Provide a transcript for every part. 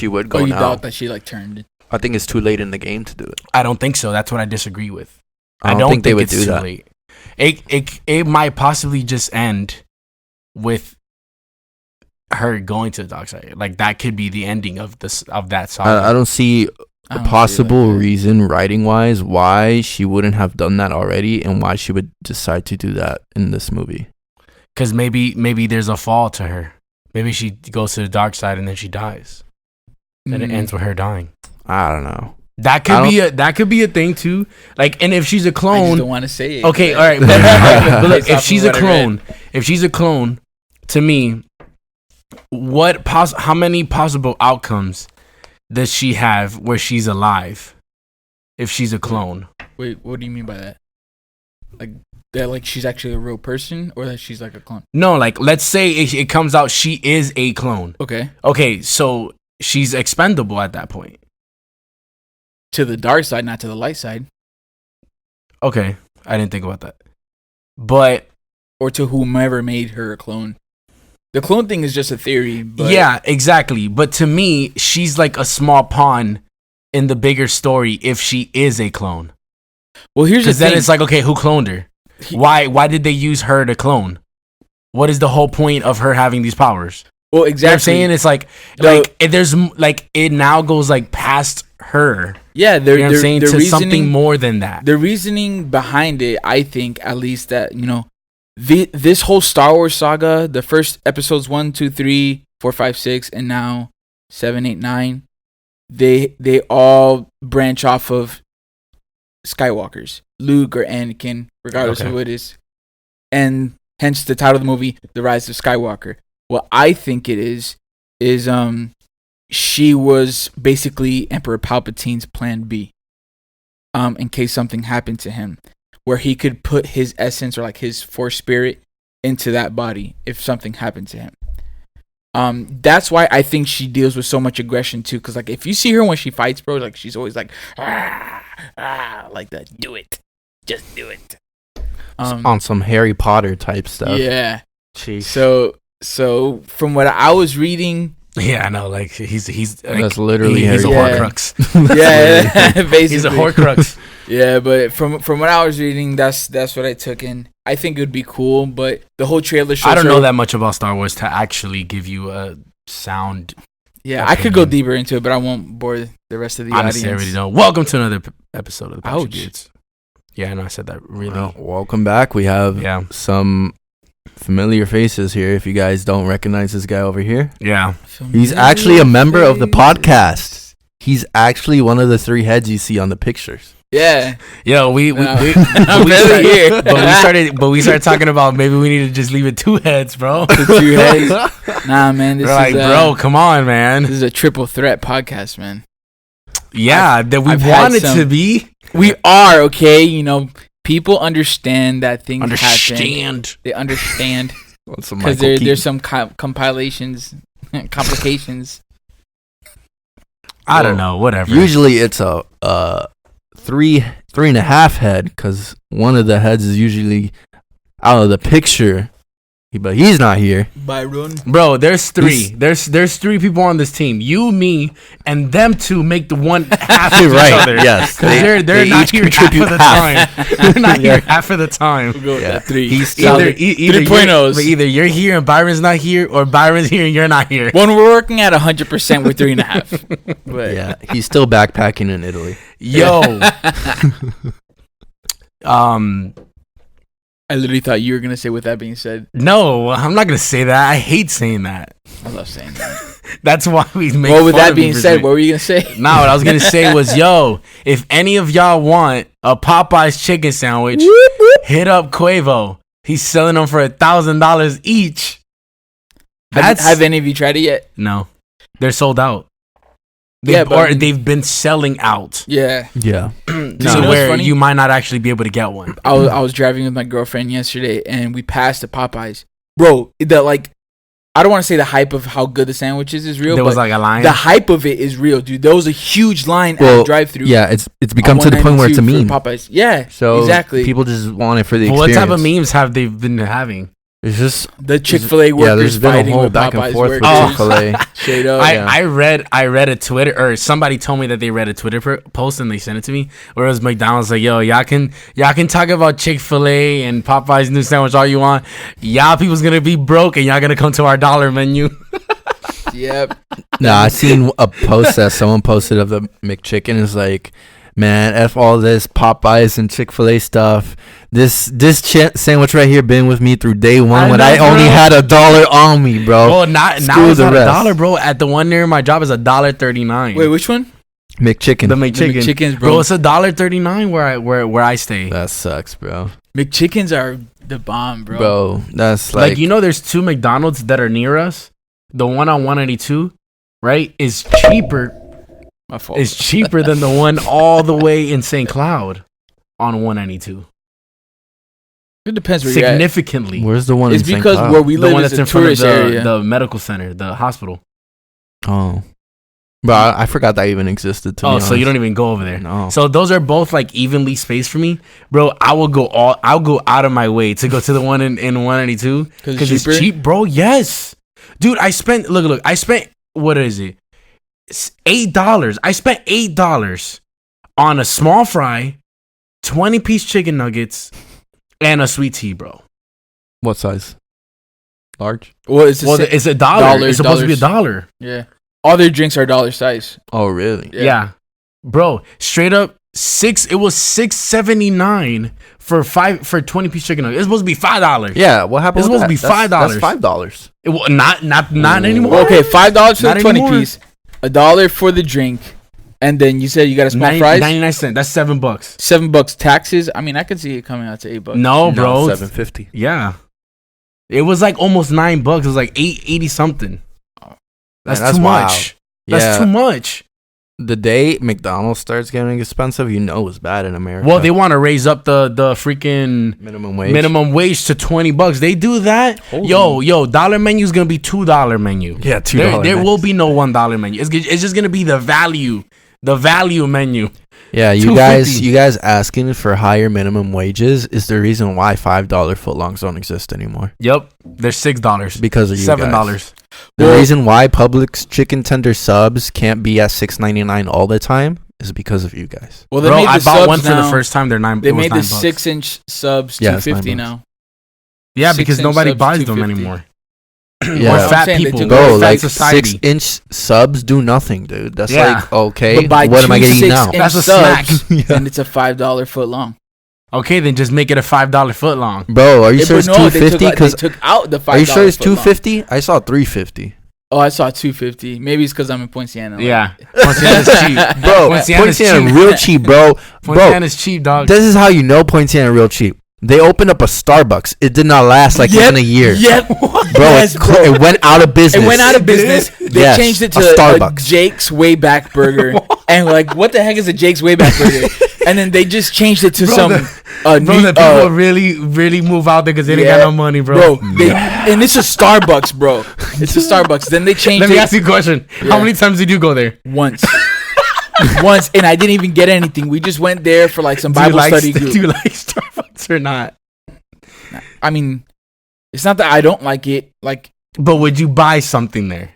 she would go you now. thought that she like turned. I think it's too late in the game to do it. I don't think so. That's what I disagree with. I don't think they would it's do too that. late. It might possibly just end with her going to the dark side. Like that could be the ending of that saga. I don't see a possible reason writing wise why she wouldn't have done that already and why she would decide to do that in this movie. Because maybe there's a fall to her. Maybe she goes to the dark side and then she dies. And it ends with her dying. I don't know. That could be a thing too. Like, and if she's a clone, I just don't want to say it. Okay, all right. But look, if she's a clone, to me, how many possible outcomes does she have where she's alive? If she's a clone. Wait, what do you mean by that? Like that, like she's actually a real person, or that she's like a clone? No, like let's say it comes out she is a clone. Okay, so she's expendable at that point. To the dark side, not to the light side. Okay, I didn't think about that. But or to whomever made her a clone. The clone thing is just a theory. But yeah, exactly. But to me, she's like a small pawn in the bigger story if she is a clone. Well, here's the thing. Because then it's like, okay, who cloned her? Why did they use her to clone? What is the whole point of her having these powers? Well, exactly. You know what I'm saying? It's like there's like it now goes like past her. Yeah, you know what I'm saying? To something more than that. The reasoning behind it, I think, at least that, you know, this whole Star Wars saga, the first episodes 1, 2, 3, 4, 5, 6, and now 7, 8, 9, they all branch off of Skywalkers, Luke or Anakin, regardless of who it is, and hence the title of the movie, The Rise of Skywalker. What I think it is she was basically Emperor Palpatine's plan B, in case something happened to him, where he could put his essence or like his force spirit into that body if something happened to him. That's why I think she deals with so much aggression too. Cause like if you see her when she fights, bro, like she's always like, like that. Do it, just do it. On some Harry Potter type stuff. Yeah. Jeez. So from what I was reading. Yeah, I know. Like he's like, that's literally he's a Horcrux. Yeah, basically he's a Horcrux. Yeah, but from what I was reading, that's what I took in. I think it would be cool, but the whole trailer shows. I don't know that much about Star Wars to actually give you a sound. Yeah, I could go deeper into it, but I won't bore the rest of the Honestly, audience. I really don't. Welcome to another episode of the Patchy Dudes. Yeah, I know I said that really. Well, welcome back. We have some familiar faces here. If you guys don't recognize this guy over here, he's actually a member of the podcast. He's actually one of the 3 heads you see on the pictures. Yeah, we started talking about maybe we need to just leave it 2 heads, bro. 2 heads. Nah, man. This is bro, come on, man. This is a triple threat podcast, man. Yeah, that we want it to be. We are okay. You know, people understand that things happen. They understand because there's some compilations, complications. I don't know. Whatever. Usually it's a 3.5 head because one of the heads is usually out of the picture, but he's not here. Byron, bro, there's 3. There's 3 people on this team. You, me, and them 2 make the one half of right. each other. Yes, they're not here half of the time. They're not here half of the time. We'll go with that 3. He's either 3.0s. Either you're here and Byron's not here, or Byron's here and you're not here. When we're working at 100%, we're 3.5. But yeah, he's still backpacking in Italy. Yo. I literally thought you were gonna say. With that being said, no, I'm not gonna say that. I hate saying that. I love saying that. That's why we make. Well, with that being said, what were you gonna say? No, what I was gonna say was, yo, if any of y'all want a Popeye's chicken sandwich, hit up Quavo. He's selling them for $1,000 each. Have any of you tried it yet? No, they're sold out. They've been selling out. Yeah. So where you might not actually be able to get one. I was driving with my girlfriend yesterday, and we passed the Popeyes. Bro, I don't want to say the hype of how good the sandwiches is real. There was like a line. The hype of it is real, dude. There was a huge line at the drive-thru. Yeah, it's become to the point where it's a meme. Popeyes. Yeah, so exactly. People just want it for the experience. What type of memes have they been having? It's just the Chick-fil-A workers. Yeah, there's been fighting a whole with back and Popeye's forth with workers. Chick-fil-A. Straight up. I read a Twitter, or somebody told me that they read a Twitter post and they sent it to me. Where it was McDonald's like, yo, y'all can talk about Chick-fil-A and Popeye's new sandwich all you want. Y'all people's gonna be broke and y'all gonna come to our dollar menu. Yep. Nah, I seen a post that someone posted of the McChicken. Is like, man, F all this Popeyes and Chick-fil-A stuff. This sandwich right here been with me through day one when I only had $1 on me, bro. Well, now it's not $1, bro. At the one near my job is $1.39. Wait, which one? McChicken. The McChickens, bro. It's $1.39 where I stay. That sucks, bro. McChickens are the bomb, bro. Bro, that's like there's 2 McDonald's that are near us. The one on 182, right, is cheaper. My fault. It's cheaper than the one all the way in St. Cloud on 192. It depends where you're at. Significantly. Where's the one? It's in because St. Cloud? where we live the one is that's a in front of tourist the medical center, the hospital. Oh, but I forgot that even existed. To be honest. So you don't even go over there. No. So those are both like evenly spaced for me, bro. I'll go out of my way to go to the one in 192 because it's cheap, bro. Yes, dude. I spent what is it? It's $8. I spent $8 on a small fry, 20-piece chicken nuggets, and a sweet tea, bro. What size? Large? Well, it's $1. It's supposed to be $1. Yeah. All their drinks are dollar size. Oh, really? Yeah. Bro, straight up it was $6.79 for 20-piece chicken nuggets. It's supposed to be $5. Yeah, what happened? It's supposed to be $5. That's $5. Not anymore. Okay, $5 for the 20-piece, $1 for the drink, and then you said you got a small fries. 99 cents. That's $7. $7 taxes. I mean, I could see it coming out to $8. No, bro, $7.50. Yeah, it was like almost $9. It was like $8.80 something. That's too much. That's too much. The day McDonald's starts getting expensive, it's bad in America. Well, they want to raise up the freaking minimum wage to $20. They do that. Holy. Yo, dollar menu is gonna be $2 menu. Yeah, $2. There will be no $1 menu. It's just gonna be the value menu. Yeah, you guys asking for higher minimum wages is the reason why $5 footlongs don't exist anymore. Yep, they're $6 because of you $7. Guys. The reason why Publix chicken tender subs can't be at $6.99 all the time is because of you guys. Well, I bought one for the first time. They're $9. They made the 6-inch subs $2.50 now. Yeah, because nobody buys them anymore. Yeah, fat people. Bro, like 6-inch subs do nothing, dude. That's like okay. But what am I getting now? That's a snack. And it's a $5 foot long. Okay, then just make it a $5 foot long. Bro, are you sure it's $2.50? Because they took out the $5. Are you sure it's $2.50? I saw $3.50. Oh, I saw $2.50. Maybe it's because I'm in Poinciana. Yeah, Poinciana's cheap, bro. Poinciana real cheap, bro. Poinciana's cheap, dog. This is how you know Poinciana real cheap. They opened up a Starbucks. It did not last even a year. Yep. Bro, it went out of business. They changed it to Starbucks. Jake's Way Back Burger. And like, what the heck is a Jake's Way Back Burger? And then they just changed it to people really, really move out there because they didn't got no money, bro. And it's a Starbucks, bro. It's a Starbucks. Then they changed it. Let me ask you a question. How many times did you go there? Once, and I didn't even get anything. We just went there for like some Bible study group. Do you like Starbucks or not? I mean, it's not that I don't like it. But would you buy something there?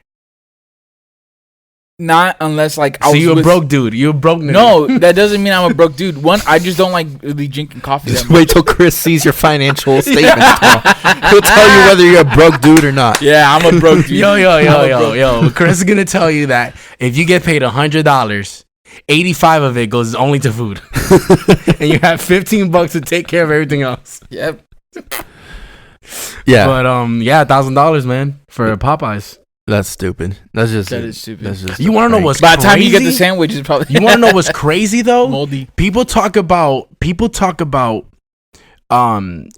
Not unless I was. So you're a broke dude. You're a broke nigga. No, that doesn't mean I'm a broke dude. One, I just don't like really drinking coffee. Just wait till Chris sees your financial statements. He'll tell you whether you're a broke dude or not. Yeah, I'm a broke dude. Yo. Chris is gonna tell you that if you get paid $100, 85 of it goes only to food, and you have $15 to take care of everything else. Yep. Yeah. But $1,000, man, for Popeyes. That's stupid. That is stupid. You want to know what's by crazy? the time you get the sandwich, it's probably. You want to know what's crazy though? Moldy. People talk about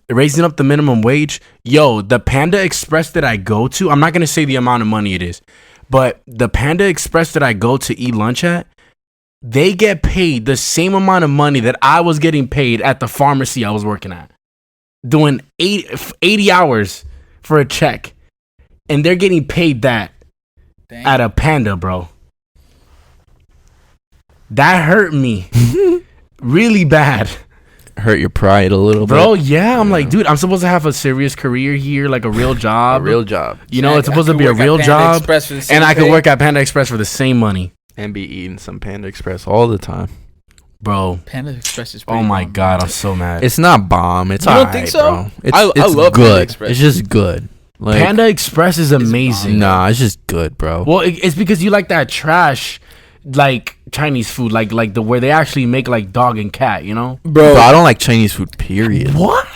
raising up the minimum wage. Yo, the Panda Express that I go to, I'm not gonna say the amount of money it is, but the Panda Express that I go to eat lunch at, they get paid the same amount of money that I was getting paid at the pharmacy I was working at, doing 80 hours for a check. And they're getting paid that at a Panda, bro. That hurt me really bad. hurt your pride a little bro. bit. Yeah, I'm like, dude, I'm supposed to have a serious career here, like a real job. A real job. You know, it's supposed to be a real job. And I could work at Panda Express for the same money. And be eating some Panda Express all the time. Bro. Panda Express is pretty my God, I'm so mad. It's not bomb. It's you all don't think so? bro. It's I love good. Panda Express. It's just good. Like, Panda Express is amazing. Nah, it's just good, bro. Well, it's because you like that trash, like Chinese food, like the where they actually make like dog and cat, you know? Bro, I don't like Chinese food, period. What?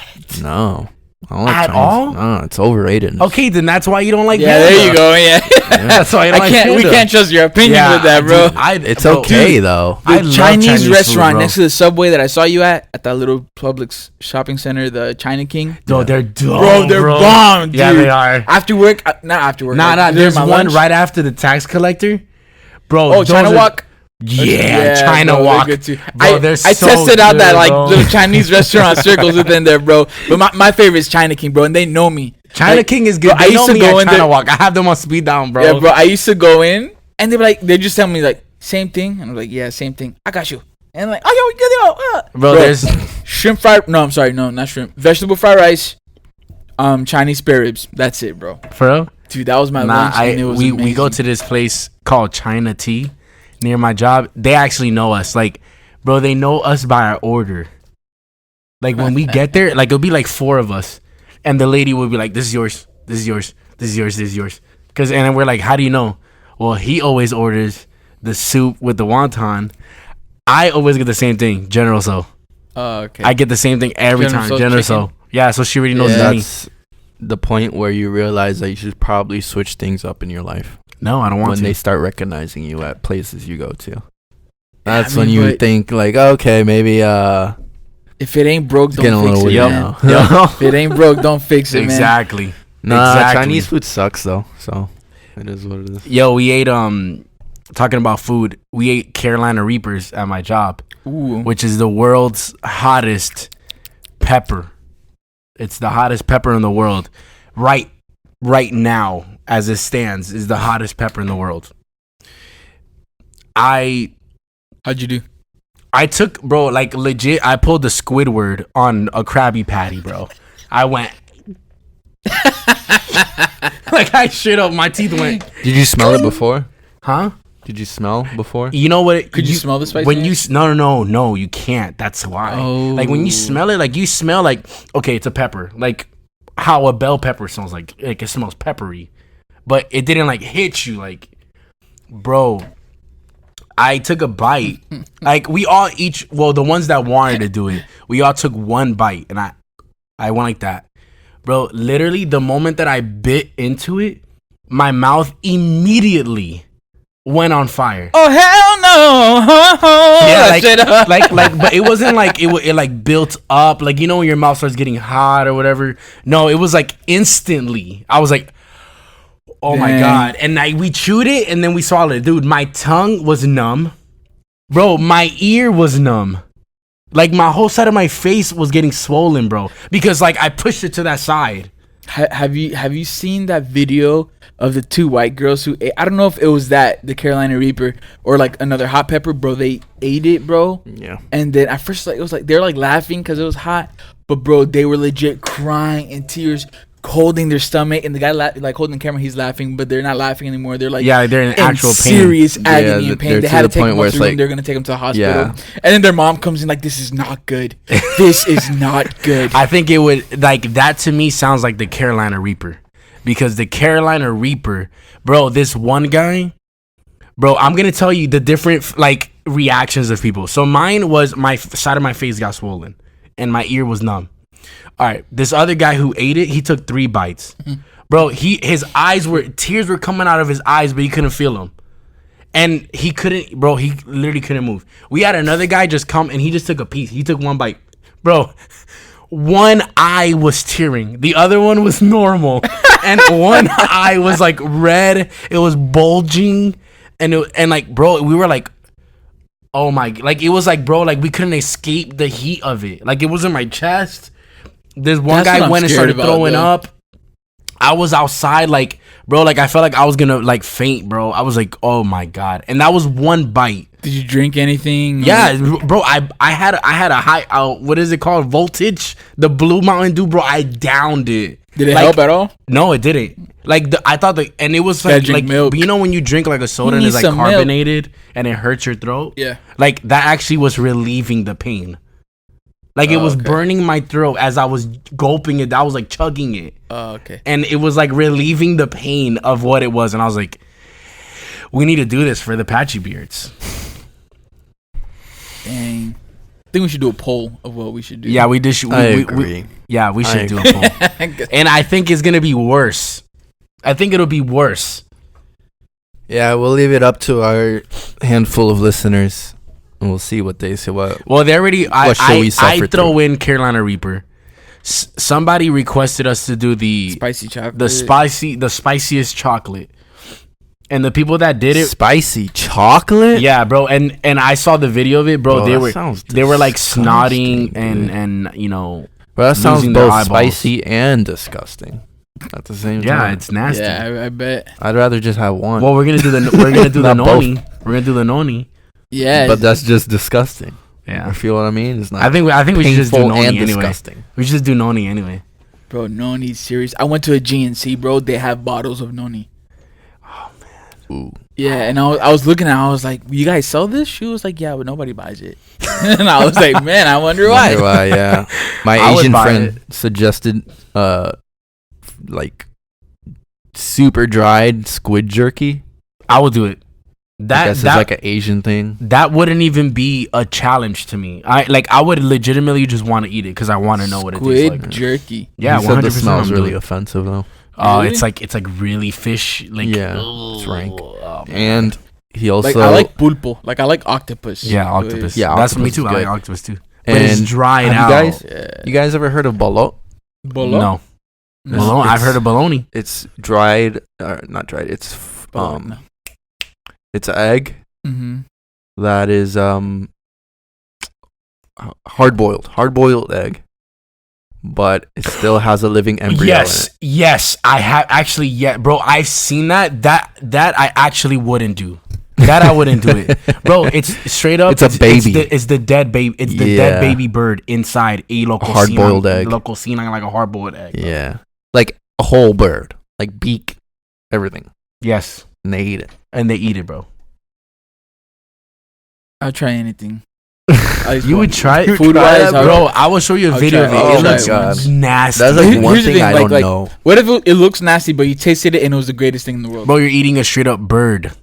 No. I don't like At Chinese. all? No, it's overrated. Okay, then that's why you don't like Panda. There you go. Yeah. That's why I don't like Panda. We can't trust your opinion with that, bro. Dude, it's okay, though. The Chinese restaurant next to the Subway that I saw you at that little Publix shopping center, the China King. No, they're dumb, bro. They're bomb, dude. Yeah, they are. After work, not after work. Nah. There's one right after the tax collector, bro. Oh, China Walk. Yeah, China bro, Walk. Bro, I tested out that like little Chinese restaurant circles within there, bro. But my favorite is China King, bro, and they know me. China King is good. Bro, I used to go in China there. Walk. I have them on speed down, bro. Yeah, bro. I used to go in, and they just tell me like same thing, and I'm like, yeah, same thing. I got you. And I'm like, oh, yo, bro. There's shrimp fried. No, I'm sorry, no, not shrimp. Vegetable fried rice, Chinese spare ribs. That's it, bro. For real, dude. That was my lunch. And it was we go to this place called China Tea near my job. They actually know us, like, bro. They know us by our order. Like when we get there, like it'll be like 4 of us. And the lady would be like, this is yours, this is yours, this is yours, this is yours. And then we're like, how do you know? Well, he always orders the soup with the wonton. I always get the same thing, General So. Oh, okay. I get the same thing every time, General So. Yeah, so she already knows me. That's the point where you realize that you should probably switch things up in your life. No, I don't want to. When they start recognizing you at places you go to. That's when you think like, okay, maybe if it ain't broke, don't fix it. Yep. If it ain't broke, don't fix it, exactly. man. Nah, exactly. Chinese food sucks though. So it is what it is. Yo, we ate talking about food, we ate Carolina Reapers at my job. Ooh. Which is the world's hottest pepper. It's the hottest pepper in the world. Right now, as it stands, is the hottest pepper in the world. How'd you do? I took, bro, like legit, I pulled the Squidward on a Krabby Patty, bro. I went. Like I shit up, my teeth went. Did you smell it before? Huh? Did you smell before? You know what? Could you smell the spice? When you no, you can't. That's why. Oh. Like when you smell it, like you smell like, okay, it's a pepper, like how a bell pepper smells like it smells peppery, but it didn't like hit you, like, bro. I took a bite. Like we all the ones that wanted to do it, we all took one bite, and I went like that, bro. Literally, the moment that I bit into it, my mouth immediately went on fire. Oh hell no! Yeah, like, but it wasn't like it like built up, like, you know when your mouth starts getting hot or whatever. No, it was like instantly. I was like, oh my god! And we chewed it and then we swallowed it, dude. My tongue was numb, bro. My ear was numb. Like my whole side of my face was getting swollen, bro, because like I pushed it to that side. Have you seen that video of the 2 white girls who ate? I don't know if it was the Carolina Reaper or like another hot pepper, bro. They ate it, bro. Yeah. And then at first, like it was like they're like laughing because it was hot, but bro, they were legit crying in tears, holding their stomach, and the guy like holding the camera, he's laughing, but they're not laughing anymore. They're like, yeah, they're in actual pain, serious agony and pain. They had to take them to the room. They're gonna take them to the hospital. Yeah. And then their mom comes in like, this is not good. This is not good. I think it would, like, that to me sounds like the Carolina Reaper, because the Carolina Reaper, bro, this one guy, bro, I'm gonna tell you the different like reactions of people. So mine was my side of my face got swollen and my ear was numb. All right, this other guy who ate it, he took 3 bites. Bro, his eyes tears were coming out of his eyes, but he couldn't feel them. And he literally couldn't move. We had another guy just come and he just took a piece. He took 1 bite. Bro, one eye was tearing. The other one was normal. And one eye was like red. It was bulging. And like, bro, we were like, oh my, like it was like, bro, like we couldn't escape the heat of it. Like it was in my chest. This one guy went and started throwing up. I was outside, like, Bro, like I felt like I was gonna like faint, bro. I was like, oh my god, and that was one bite. Did you drink anything? Yeah, bro. I had a high. What is it called? Voltage. The Blue Mountain Dew, bro. I downed it. Did it help at all? No, it didn't. Like I thought and it was like milk. You know when you drink like a soda and it's like carbonated milk. And it hurts your throat. Yeah. Like that actually was relieving the pain. Like it was burning my throat as I was gulping it. I was like chugging it. Oh, okay. And it was like relieving the pain of what it was. And I was like, we need to do this for the Patchy Beards. Dang. I think we should do a poll of what we should do. Yeah, we did. I agree. We should do a poll. And I think it's going to be worse. I think it'll be worse. Yeah, we'll leave it up to our handful of listeners. And we'll see what they say. Well, they already. I throw in Carolina Reaper. Somebody requested us to do the spicy chocolate. The spiciest chocolate. And the people that did it, spicy chocolate. Yeah, bro. And I saw the video of it, bro. They were like snotting and you know. Bro, that sounds both spicy and disgusting at the same time. Yeah, it's nasty. Yeah, I bet. I'd rather just have one. Well, we're gonna do the noni. We're gonna do the noni. Yeah, but that's just disgusting. Yeah, you feel what I mean? It's not. I think we should just do noni anyway. Disgusting. We should just do noni anyway. Bro, noni's serious. I went to a GNC, bro. They have bottles of noni. Oh man. Ooh. Yeah, and I was looking at it, I was like, you guys sell this? She was like, yeah, but nobody buys it. And I was like, man, I wonder why. Yeah. My Asian friend suggested like super dried squid jerky. I will do it. That's like an Asian thing. That wouldn't even be a challenge to me. I would legitimately just want to eat it because I want to know what it tastes like. Squid jerky. Yeah, 100%. The smell's really offensive though. Oh, really? It's like really fish. Like it's rank. Oh, and he also I like pulpo. Like I like octopus. Yeah, octopus. Yeah, that's me too. I like octopus too. But and it's dried out. You guys ever heard of bolo? No. Bologna. I've heard of bologna. It's dried, not dried. It's it's an egg that is hard boiled egg, but it still has a living embryo. In it. Yes, I have actually. Yeah, bro, I've seen that. That I actually wouldn't do. That I wouldn't do it, bro. It's straight up. It's a baby. It's the dead baby. It's the dead baby bird inside a hard boiled egg. Local cina, like a hard boiled egg. Bro. Yeah, like a whole bird, like beak, everything. Yes, and they eat it, bro. I'll try anything. You would try it? Food wise, bro. I will show you a video of it. It looks nasty. That's like one thing I don't know. What if it looks nasty, but you tasted it and it was the greatest thing in the world? Bro, you're eating a straight up bird.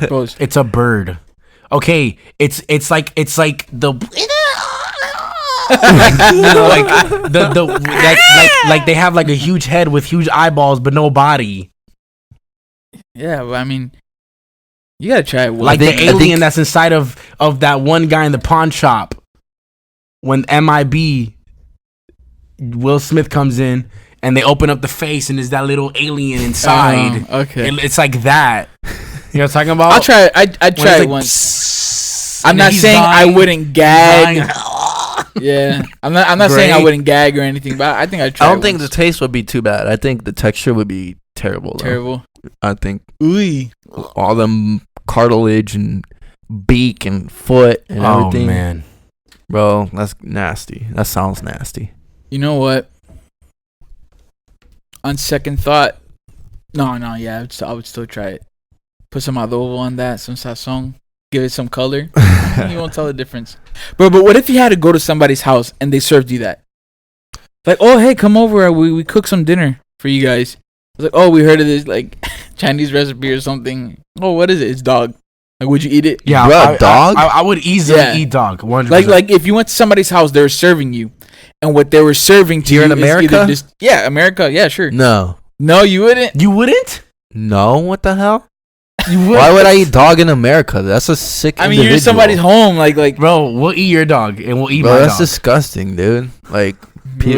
Bro, it's a bird. Okay, it's like the like they have like a huge head with huge eyeballs but no body. Yeah, well, I mean, you gotta try it. Like the alien that's inside of that one guy in the pawn shop. When MIB Will Smith comes in and they open up the face and there's that little alien inside. Okay, it's like that. You know what I'm talking about? I'll try it. I'd try it once. I'm not saying I wouldn't gag. Yeah, I'm not saying I wouldn't gag or anything, but I think I'd try. I don't think the taste would be too bad. I think the texture would be terrible. Terrible. I think ooey, all them cartilage and beak and foot and everything. Oh man, bro, that's nasty. That sounds nasty. You know what? On second thought, no, yeah, I would still try it. Put some adobo on that, some sazon, give it some color. You won't tell the difference, bro. But what if you had to go to somebody's house and they served you that? Like, oh hey, come over, we cook some dinner for you guys. It's like, oh, we heard of this like Chinese recipe or something. Oh, what is it? It's dog. Like, would you eat it? Yeah, bro, dog. I would easily eat dog. 100%. Like if you went to somebody's house, they were serving you, and what they were serving to you in America? America. Yeah, sure. No, you wouldn't. You wouldn't? No, what the hell? Why would I eat dog in America? That's a sick. I mean, you're in somebody's home, like. Bro, we'll eat your dog and we'll eat bro, my that's dog. disgusting, dude. Like,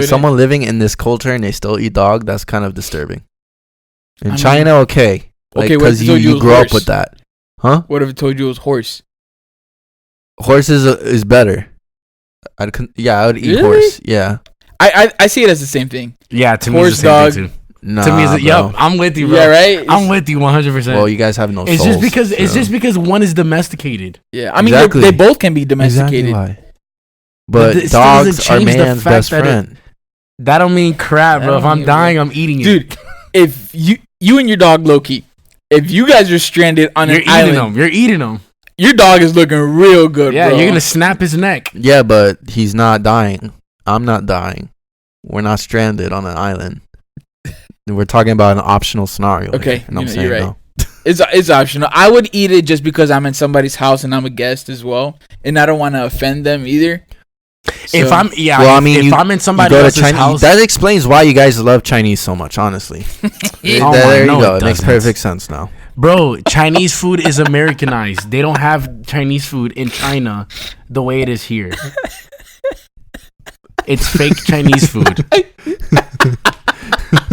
someone living in this culture and they still eat dog. That's kind of disturbing. In China, okay, because you grew up with that, huh? What if it told you it was horse? Horse is better. I would eat horse. Yeah, I see it as the same thing. Yeah, to me, horse, it's the same dog. thing too. Nah, to me, yup, I'm with you, bro. Yeah, right. I'm with you 100%. Well, you guys have no. It's souls, just because one is domesticated. Yeah, I mean they both can be domesticated. Exactly why. But dogs are man's best friend. That don't mean crap, bro. If I'm dying, I'm eating it, dude. If you and your dog Loki, if you guys are stranded on an island, you're eating them. Your dog is looking real good, yeah, bro. You're gonna snap his neck. Yeah, but he's not dying. I'm not dying. We're not stranded on an island. We're talking about an optional scenario. Okay, here, and I'm saying you're right. no. It's optional. I would eat it just because I'm in somebody's house and I'm a guest as well, and I don't want to offend them either. So, if I'm in somebody else's house, that explains why you guys love Chinese so much. Honestly, there you go. It makes perfect sense now. Bro, Chinese food is Americanized. They don't have Chinese food in China the way it is here. It's fake Chinese food.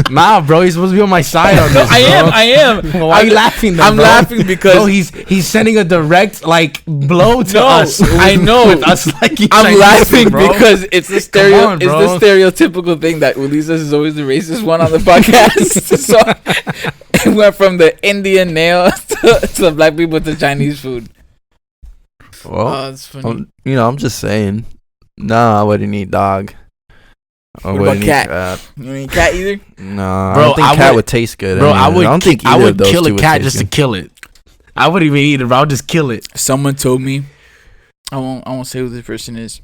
Nah, bro, you're supposed to be on my side on this. I am. Why are you laughing though, I'm bro? laughing because bro, he's sending a direct blow to us. I know. With us I'm laughing food, because it's the stereotypical thing that Ulises is always the racist one on the podcast. So it went from the Indian nail to the black people to Chinese food. Well, that's funny. I'm just saying. Nah, I wouldn't eat dog. What about cat? You don't eat cat either? No, bro, I don't think cat would taste good. Bro, I don't think I would kill a cat just to kill it. I wouldn't even eat it, bro. I would just kill it. Someone told me, I won't say who this person is,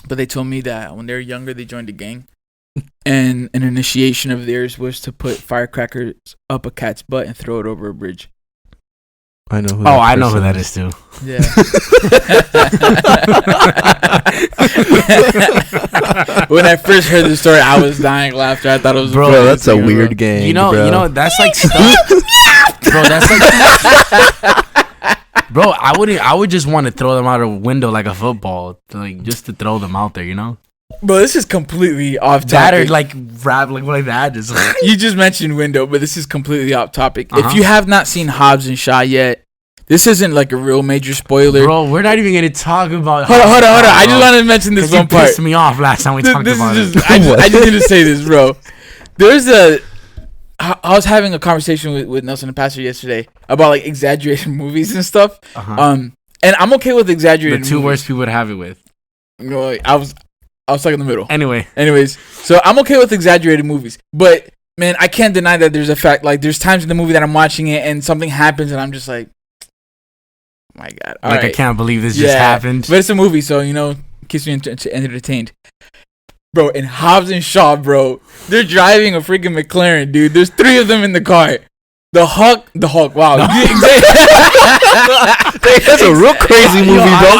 but they told me that when they were younger, they joined a gang, and an initiation of theirs was to put firecrackers up a cat's butt and throw it over a bridge. I know who I know who that is too. Yeah. When I first heard the story, I was dying laughter. I thought it was bro. That's a weird game. You know, that's like stuff. Bro, that's like. Bro, I would just want to throw them out a window like a football, just to throw them out there. You know. Bro, this is completely off topic. That or rap like that. Just you just mentioned window, but this is completely off topic. If you have not seen Hobbs and Shaw yet, this isn't like a real major spoiler. Bro, we're not even going to talk about Hold on. I just want to mention this one part. You pissed me off last time we talked about it. I just need to say this, bro. I was having a conversation with Nelson and Patchy yesterday about exaggerated movies and stuff. And I'm okay with exaggerated movies. The two worst people to have it with. I was stuck in the middle. Anyways, so I'm okay with exaggerated movies, but man, I can't deny that there's a fact. There's times in the movie that I'm watching it and something happens and I'm just like, oh my God. All right. I can't believe this just happened. But it's a movie, so, keeps me entertained. Bro, in Hobbs and Shaw, bro, they're driving a freaking McLaren, dude. There's 3 of them in the car. The Hulk, wow. That's a real crazy movie, bro.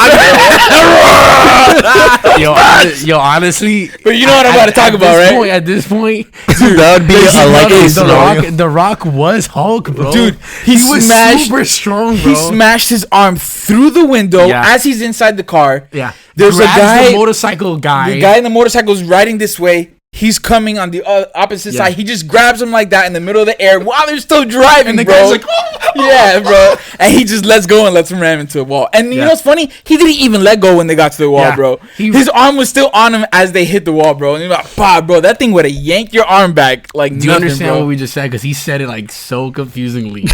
Yo, honestly. But you know what I'm about to talk about, right? At this point, dude, that would be The Rock was Hulk, bro. Dude, he was super strong, bro. He smashed his arm through the window as he's inside the car. Yeah. There's a guy, the motorcycle guy. The guy in the motorcycle is riding this way. He's coming on the opposite side. He just grabs him like that in the middle of the air while they're still driving, and the bro. guy's like, oh. Yeah, bro. And he just lets go and lets him ram into a wall. And you know what's funny? He didn't even let go when they got to the wall, bro. His arm was still on him as they hit the wall, bro. And he's like, bah, bro, that thing would have yanked your arm back like nothing, Do you understand bro. what we just said? Because he said it so confusingly.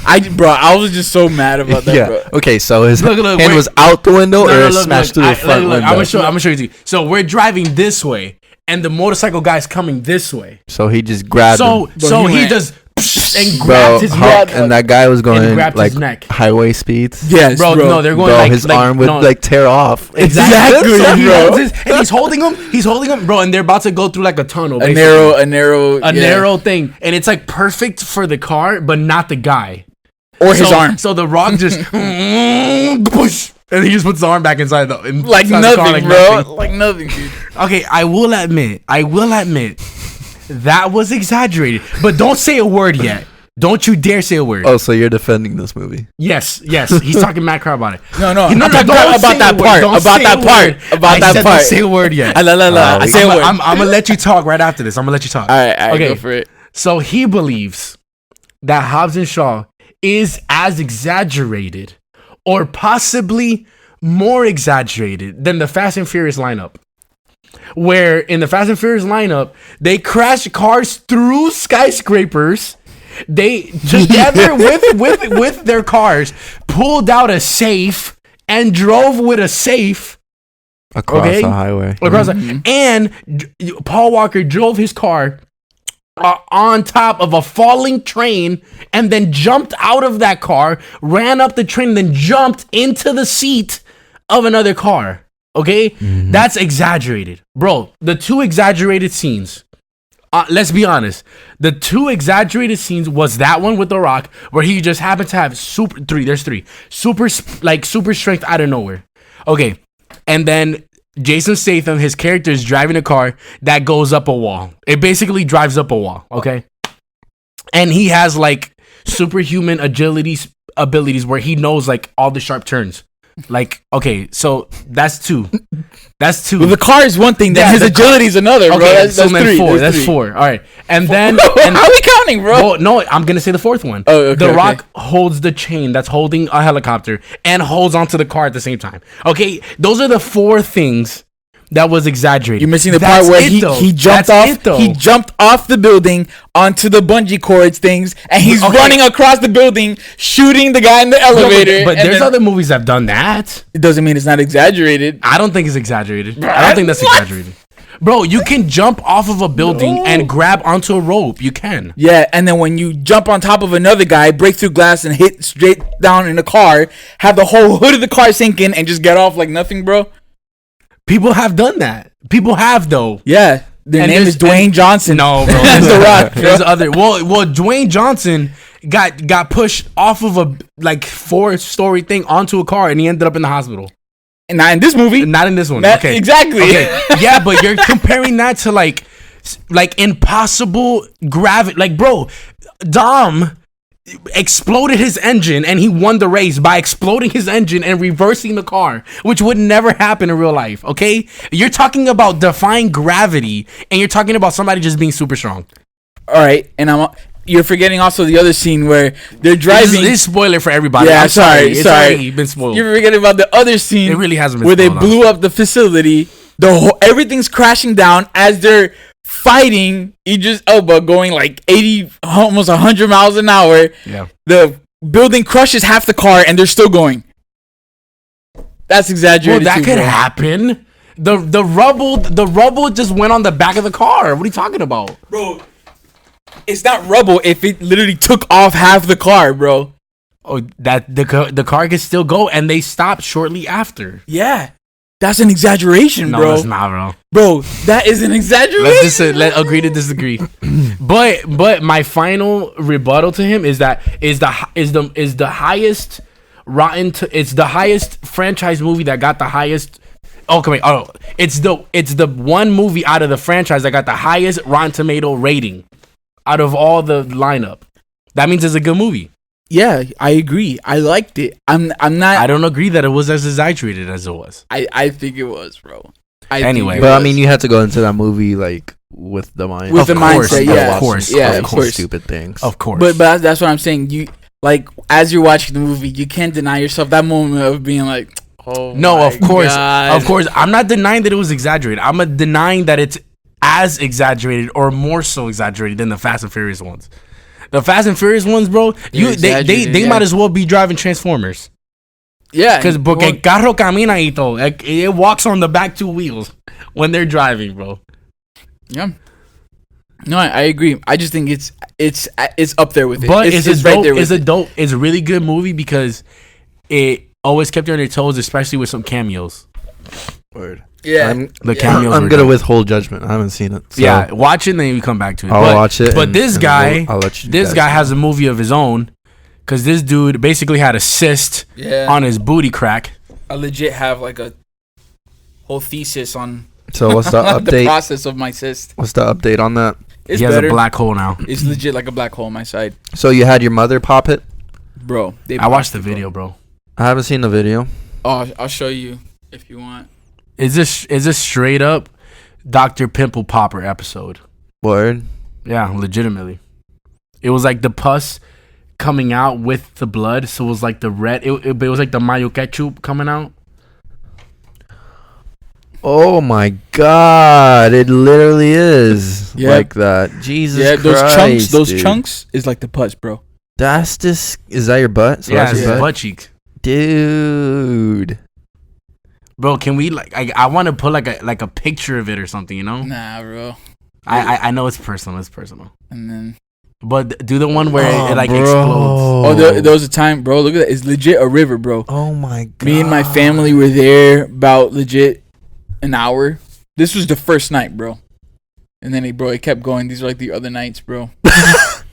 I was just so mad about that, bro. Okay, so his hand was out the window or smashed through the front window? I'm gonna show you. So we're driving this way, and the motorcycle guy's coming this way. So he just grabbed him. So he just and grabbed his neck. And that guy was going his neck. Highway speeds. Yes, bro. No, they're going his arm would tear off. Exactly, bro. And he's holding him, bro. And they're about to go through a tunnel, basically. a narrow thing, and it's perfect for the car, but not the guy or his arm. So the Rock just push. And he just puts his arm back inside nothing, car, bro. Like nothing, dude. Okay, I will admit, that was exaggerated. But don't say a word yet. Don't you dare say a word. Oh, so you're defending this movie? Yes. He's talking mad crap about it. No. I'm talking about that part. Don't say a word yet. I say a word. I'm gonna let you talk right after this. I'm gonna let you talk. All right, okay. Go for it. So he believes that Hobbs and Shaw is as exaggerated, or possibly more exaggerated than the Fast and Furious lineup. where in the Fast and Furious lineup, they crash cars through skyscrapers. They together with their cars pulled out a safe and drove with a safe across the highway. And Paul Walker drove his car on top of a falling train and then jumped out of that car, ran up the train, then jumped into the seat of another car. Okay? That's exaggerated. Bro, the two exaggerated scenes. Let's be honest. The two exaggerated scenes was that one with The Rock, where he just happened to have there's three. Super strength out of nowhere. Okay. And then Jason Statham, his character is driving a car that goes up a wall. It basically drives up a wall. Okay. And he has like superhuman abilities where he knows like all the sharp turns. Like, okay, so that's two. Well, the car is one thing, then his agility is another, bro. Okay, that's three. That's four. All right. And then... how are we counting, bro? Well, no, I'm going to say the fourth one. Oh, okay, The Rock holds the chain that's holding a helicopter and holds onto the car at the same time. Okay, those are the four things that was exaggerated. You're missing the part where he jumped off. He jumped off the building onto the bungee cords things, and he's running across the building, shooting the guy in the elevator. But there's other movies that have done that. It doesn't mean it's not exaggerated. I don't think it's exaggerated. I don't think that's exaggerated. Bro, you can jump off of a building and grab onto a rope. You can. Yeah, and then when you jump on top of another guy, break through glass, and hit straight down in the car, have the whole hood of the car sink in, and just get off like nothing, bro. People have done that. People have, though. Yeah. Their name is Dwayne Johnson. No, bro. That's The Rock. There's other. Well, Dwayne Johnson got pushed off of a like 4-story thing onto a car, and he ended up in the hospital. And not in this movie. Not in this one. Okay. Exactly. Okay. Yeah, but you're comparing that to like impossible gravity. Like, bro, Dom exploded his engine and he won the race by exploding his engine and reversing the car, which would never happen in real life. Okay, you're talking about defying gravity and you're talking about somebody just being super strong. All right, and you're forgetting also the other scene where they're driving. This is spoiler for everybody. Yeah, I'm sorry. It's already been spoiled. You're forgetting about the other scene. It really hasn't been where spoiled, they blew up the facility. Everything's crashing down as they're fighting Idris Elba going like 80, almost 100 miles an hour. Yeah. The building crushes half the car and they're still going. That's exaggerated. Well, that could happen. The rubble just went on the back of the car. What are you talking about? Bro, it's not rubble if it literally took off half the car, bro. Oh, that the car can still go and they stopped shortly after. Yeah. That's an exaggeration, bro. No, that's not, bro. Bro, that is an exaggeration. Let's agree to disagree. but my final rebuttal to him is that is the highest it's the highest franchise movie that got the highest. It's the one movie out of the franchise that got the highest Rotten Tomato rating out of all the lineup. That means it's a good movie. Yeah, I agree. I liked it. I'm not. I don't agree that it was as exaggerated as it was. I think it was, bro. Anyway, but I mean, you had to go into that movie like with the mind, with the mindset. Yeah, of course, stupid things, of course. But that's what I'm saying. You like as you're watching the movie, you can't deny yourself that moment of being like, oh, no, of course. I'm not denying that it was exaggerated. I'm denying that it's as exaggerated or more so exaggerated than the Fast and Furious ones. The Fast and Furious ones, bro, they might as well be driving Transformers. Yeah. Because porque carro camina y todo. It walks on the back two wheels when they're driving, bro. Yeah. No, I agree. I just think it's up there with it. But it's right there with it. It's a really good movie because it always kept you on your toes, especially with some cameos. Word. Yeah, I'm gonna withhold judgment. I haven't seen it. So yeah, watch it and then you come back to it. I'll watch it. But this guy, this guy has a movie of his own because this dude basically had a cyst on his booty crack. I legit have like a whole thesis on. So what's the update? The process of my cyst. What's the update on that? It's he has a black hole now. It's legit like a black hole on my side. So you had your mother pop it, bro? I watched the video, bro. I haven't seen the video. Oh, I'll show you if you want. Is this straight up Dr. Pimple Popper episode? Word? Yeah, legitimately. It was like the pus coming out with the blood, so it was like the red. It was like the mayo ketchup coming out. Oh my God! It literally is like that. Jesus Christ! Those chunks is like the pus, bro. That's this. Is that your butt? So that's your butt cheek, dude. Bro, can we I want to put like a picture of it or something, you know? Nah, bro. I know it's personal. And then, but do the one where it like explodes. Oh, there was a time, bro. Look at that. It's legit a river, bro. Oh my God. Me and my family were there about legit an hour. This was the first night, bro. And then it kept going. These are like the other nights, bro. That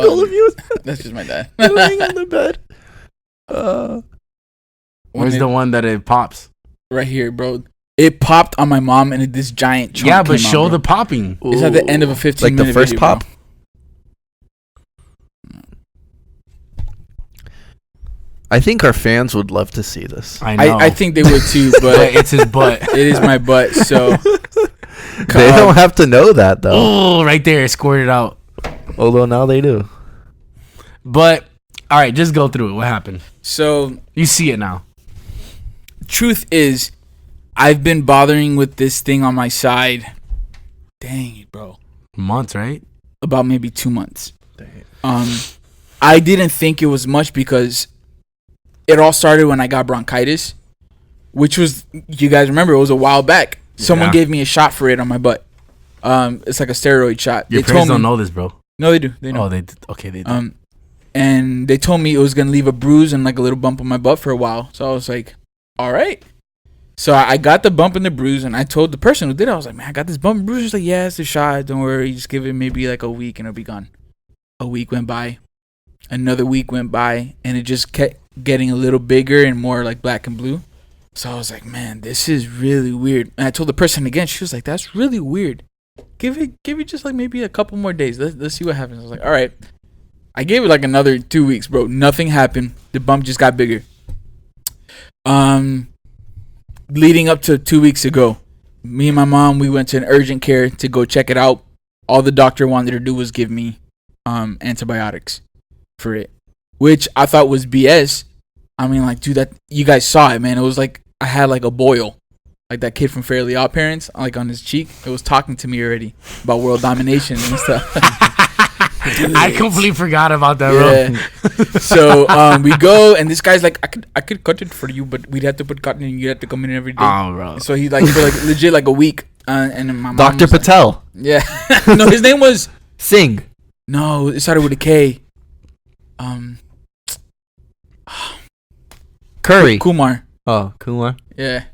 angle of you. That's just my dad. Laying on the bed. Where's the one that it pops? Right here, bro. It popped on my mom and this giant chunk. Yeah, but show the popping. It's at the end of a 15-minute video. Like the first pop? Bro. I think our fans would love to see this. I know. I think they would too, but it's his butt. It is my butt, so. They don't have to know that, though. Oh, right there. It squirted out. Although now they do. But, all right, just go through it. What happened? So. You see it now. Truth is, I've been bothering with this thing on my side. Dang it, bro. Months, right? About maybe 2 months. I didn't think it was much because it all started when I got bronchitis, which was, you guys remember, it was a while back. Someone gave me a shot for it on my butt. It's like a steroid shot. Your parents don't know this, bro. No, they do. They know. Oh, they did. Okay, they do. And they told me it was gonna leave a bruise and like a little bump on my butt for a while. So I was like, all right. So I got the bump and the bruise, and I told the person who did it, I was like, man, I got this bump and bruise. She's like, yeah, it's a shot. Don't worry. Just give it maybe like a week and it'll be gone. A week went by. Another week went by, and it just kept getting a little bigger and more like black and blue. So I was like, man, this is really weird. And I told the person again. She was like, that's really weird. Give it just like maybe a couple more days. Let's see what happens. I was like, all right. I gave it like another 2 weeks, bro. Nothing happened. The bump just got bigger. Leading up to 2 weeks ago, me and my mom, we went to an urgent care to go check it out. All the doctor wanted to do was give me antibiotics for it, which I thought was BS. I mean, like, dude, that you guys saw it, man. It was like I had like a boil, like that kid from Fairly Odd Parents, like on his cheek. It was talking to me already about world domination and stuff. I completely forgot about that, bro. So we go, and this guy's like, I could cut it for you, but we'd have to put cotton in. You'd have to come in every day. Oh, bro. So he like for like legit like a week, and then my mom Dr. Patel. Like, yeah. No, his name was Singh. No, it started with a K. Curry. Kumar. Oh, Kumar. Yeah,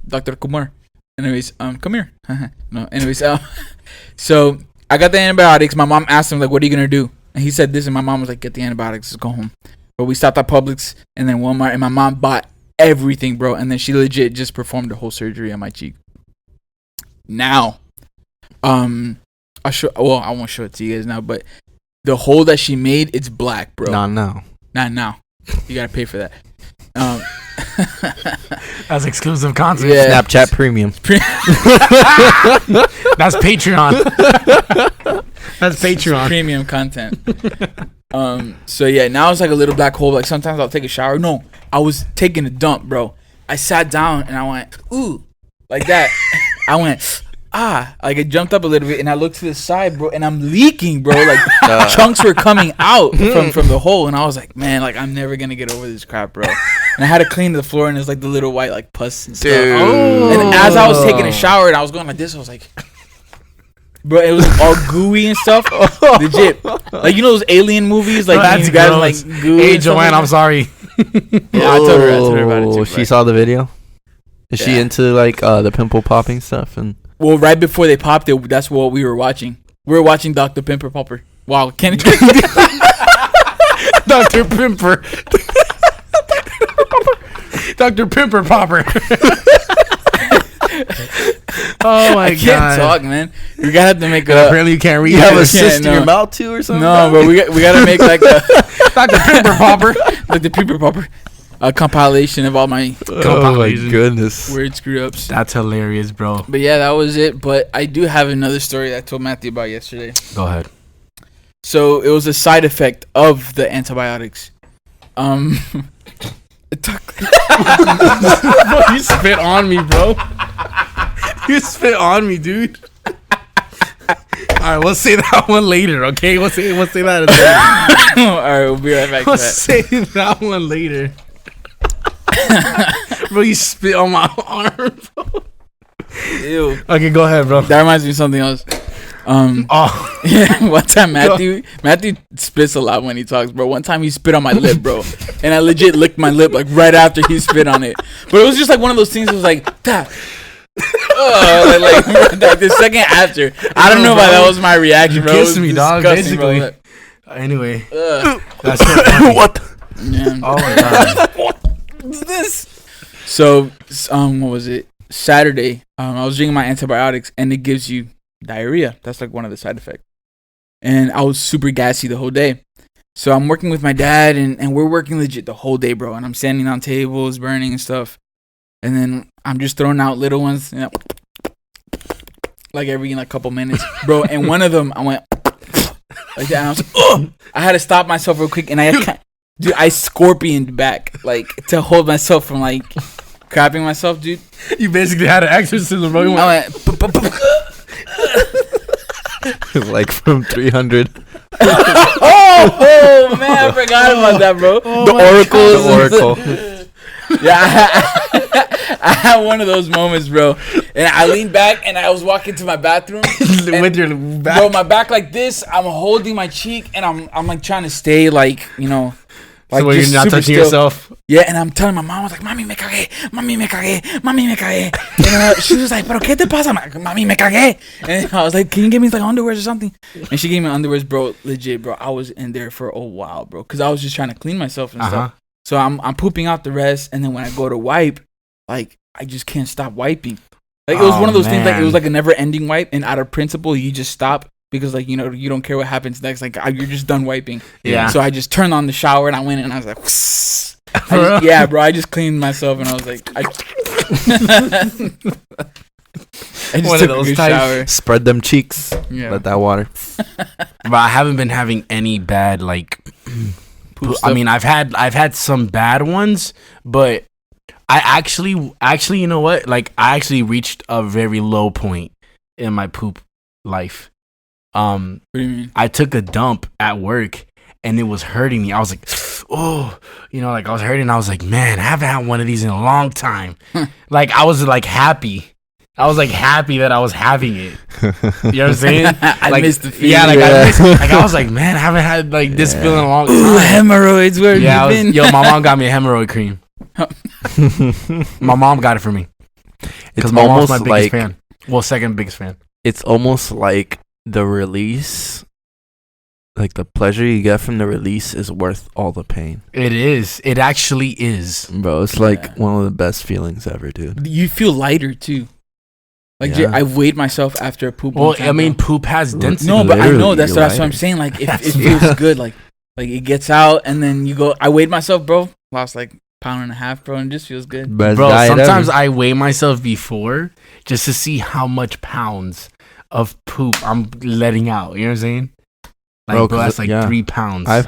Dr. Kumar. Anyways, come here. No, anyways, so I got the antibiotics. My mom asked him, like, what are you going to do? And he said this, and my mom was like, get the antibiotics, let's go home. But we stopped at Publix and then Walmart, and my mom bought everything, bro. And then she legit just performed the whole surgery on my cheek. Now, I won't show it to you guys now, but the hole that she made, it's black, bro. Not now. Not now. You got to pay for that. That's exclusive content. Yeah. Snapchat Premium. That's Patreon. That's Patreon. Premium content. So yeah, now it's like a little black hole. Like sometimes I'll take a shower. No, I was taking a dump, bro. I sat down and I went, ooh, like that. I went, like it jumped up a little bit, and I looked to the side, bro, and I'm leaking, bro. Like chunks were coming out from the hole, and I was like, man, like I'm never gonna get over this crap, bro. And I had to clean the floor, and there's like the little white like pus and stuff. And as I was taking a shower and I was going like this, I was like, bro, it was all gooey and stuff. Legit, like you know those alien movies, like no, you guys like goo. Hey Joanne, I'm sorry. Yeah, I told her about it too. She saw the video. Is she into like the pimple popping stuff? And well, right before they popped it, that's what we were watching. We were watching Dr. Pimper Popper. Wow, Kenny. Dr. Pimper. Dr. Pimper Popper. Oh my god! I can't talk, man. We gotta have to make apparently you can't read. You have a cyst in your mouth too, or something? No, but we gotta make like a Dr. Pimper Popper, like the Pimper Popper, a compilation of all my goodness weird screw ups. That's hilarious, bro. But yeah, that was it. But I do have another story that I told Matthew about yesterday. Go ahead. So it was a side effect of the antibiotics. It took Bro, you spit on me, bro. You spit on me, dude. All right, we'll say that one later, okay? We'll say that later. All right, we'll be right back. We'll say that one later. Bro, you spit on my arm, bro. Ew. Okay, go ahead, bro. That reminds me of something else. Yeah, one time Matthew spits a lot when he talks, bro. One time he spit on my lip, bro, and I legit licked my lip like right after he spit on it. But it was just like one of those things. It was like that. Like the second after, I don't know why that was my reaction, bro. Kiss me, dog. Basically. Bro. Anyway, that's what? Yeah. Oh my god, what's this? So, what was it? Saturday. I was drinking my antibiotics, and it gives you diarrhea. That's like one of the side effects. And I was super gassy the whole day. So I'm working with my dad, and we're working legit the whole day, bro. And I'm standing on tables, burning and stuff. And then I'm just throwing out little ones, you know, like every couple minutes, bro. And one of them, I went like that, and I was like, oh! I had to stop myself real quick, and I scorpioned back, like, to hold myself from like crapping myself, dude. You basically had an exorcism, bro. I went like from 300. Oh man, I forgot about that, bro. The Oracle. Yeah, I had one of those moments, bro. And I leaned back and I was walking to my bathroom with your back, bro. My back like this. I'm holding my cheek and I'm like trying to stay like, you know, like so you're not touching still. yourself. Yeah, and I'm telling my mom, I was like, "Mami, me cagué, mami, me cagué, mami, me cagué." And she was like, "Pero qué te pasa, mami, me cagué?" And I was like, "Can you give me like underwears or something?" And she gave me underwears, bro. Legit, bro. I was in there for a while, bro, because I was just trying to clean myself and stuff. So I'm pooping out the rest, and then when I go to wipe, like I just can't stop wiping. Like it was one of those things, like it was like a never-ending wipe, and out of principle, you just stop because like, you know, you don't care what happens next. Like you're just done wiping. Yeah. So I just turned on the shower and I went in and I was like, yeah, bro. I just cleaned myself and I was like, I just one took of those a good shower. Spread them cheeks. Yeah. Let that water. But I haven't been having any bad like. I mean, I've had some bad ones, but I actually, you know what? Like, I actually reached a very low point in my poop life. What do you mean? I took a dump at work, and it was hurting me. I was like, oh, you know, like I was hurting. I was like, man, I haven't had one of these in a long time. Like, I was like happy. I was like happy that I was having it. You know what I'm saying? I missed the feeling. Yeah, I was like, man, I haven't had like this feeling in a long time. Ooh, hemorrhoids, where have you been? Yo, my mom got me a hemorrhoid cream. My mom got it for me. It's my mom's almost my biggest like fan. Well, second biggest fan. It's almost like the release, like the pleasure you get from the release is worth all the pain. It is. It actually is, bro. It's like one of the best feelings ever, dude. You feel lighter too. Like I weighed myself after a poop. Well, I mean, poop has density. No, but I know that's what I'm saying. Like, it feels good. Like it gets out, and then you go. I weighed myself, bro. Lost like 1.5 pounds, bro, and it just feels good. Bro, sometimes I weigh myself before just to see how much pounds of poop I'm letting out. You know what I'm saying? Like, bro, that's like 3 pounds. I've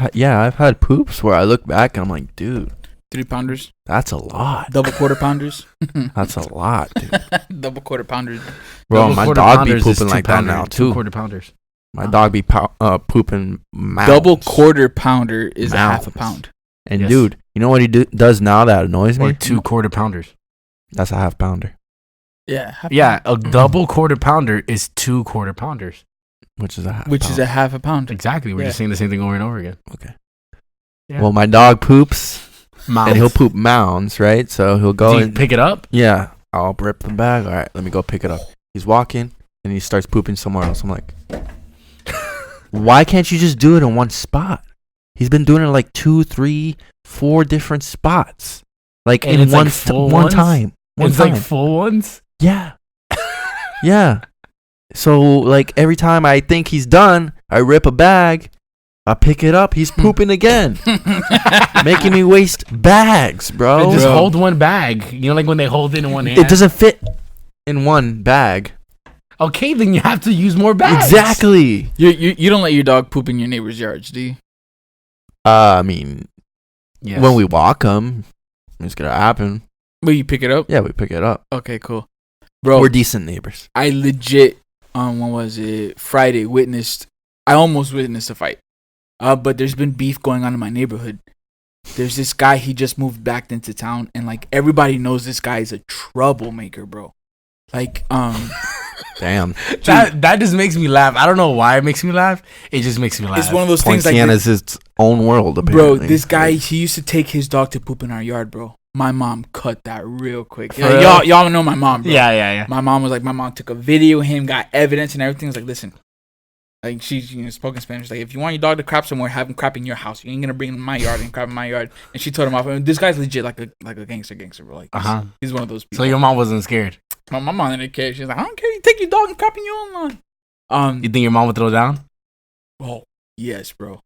had poops where I look back and I'm like, dude. 3 pounders. That's a lot. Double quarter pounders. That's a lot, dude. Double quarter pounders. Bro, my dog be pooping like that now too. 2 quarter pounders. My dog be pooping mounds. Double quarter pounder is mounds. 1/2 pound. And dude, you know what he does now that annoys me? Or 2 quarter pounders. That's a 1/2 pounder. Yeah. Yeah, a double quarter pounder is 2 quarter pounders. Which is a 1/2 Which pound. is a 1/2 pound. Exactly. We're just saying the same thing over and over again. Okay. Yeah. Well, my dog poops. Mounds. And he'll poop mounds, right? So he'll go and pick it up? Yeah. I'll rip the bag. All right, let me go pick it up. He's walking and he starts pooping somewhere else. I'm like, why can't you just do it in one spot? He's been doing it like 2, 3, 4 different spots. Like and in one like time. It's like full ones? Yeah. Yeah. So like every time I think he's done, I rip a bag. I pick it up. He's pooping again, making me waste bags, bro. Just hold one bag. You know, like when they hold it in one hand. It doesn't fit in one bag. Okay, then you have to use more bags. Exactly. You don't let your dog poop in your neighbor's yards, do you? I mean, yes. When we walk them, It's gonna happen. But you pick it up? Yeah, we pick it up. Okay, cool. Bro, we're decent neighbors. I legit, when was it? Friday, I almost witnessed a fight. But there's been beef going on in my neighborhood. There's this guy, he just moved back into town, and like everybody knows this guy is a troublemaker, bro. Like, damn. That just makes me laugh. I don't know why it makes me laugh. It just makes me laugh. It's one of those things like Poinciana's its own world, apparently. Bro, this guy, he used to take his dog to poop in our yard, bro. My mom cut that real quick. Y'all know my mom, bro. Yeah. My mom was like, my mom took a video of him, got evidence and everything. Was like, listen, like she's spoken Spanish. Like, if you want your dog to crap somewhere, have him crap in your house. You ain't gonna bring him in my yard and crap in my yard. And she told him off. I mean, this guy's legit like a gangster, bro. Like, he's one of those people. So your mom wasn't scared? My mom didn't care. She's like, I don't care. You take your dog and crap in your own lawn. You think your mom would throw down? Oh, yes, bro.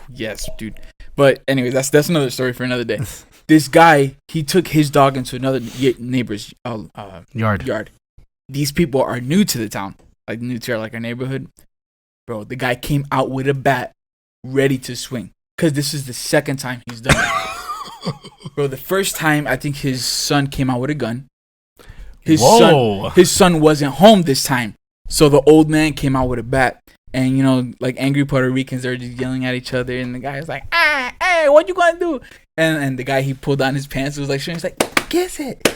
Yes, dude. But anyway, that's another story for another day. This guy, he took his dog into another neighbor's yard. These people are new to the town, like new to our neighborhood. Bro, the guy came out with a bat, ready to swing. Because this is the second time he's done it. Bro, the first time, I think his son came out with a gun. His son wasn't home this time. So the old man came out with a bat. And, like angry Puerto Ricans, they're just yelling at each other. And the guy was like, hey, what you gonna do? And the guy, he pulled down his pants. It was like, he's like, kiss it.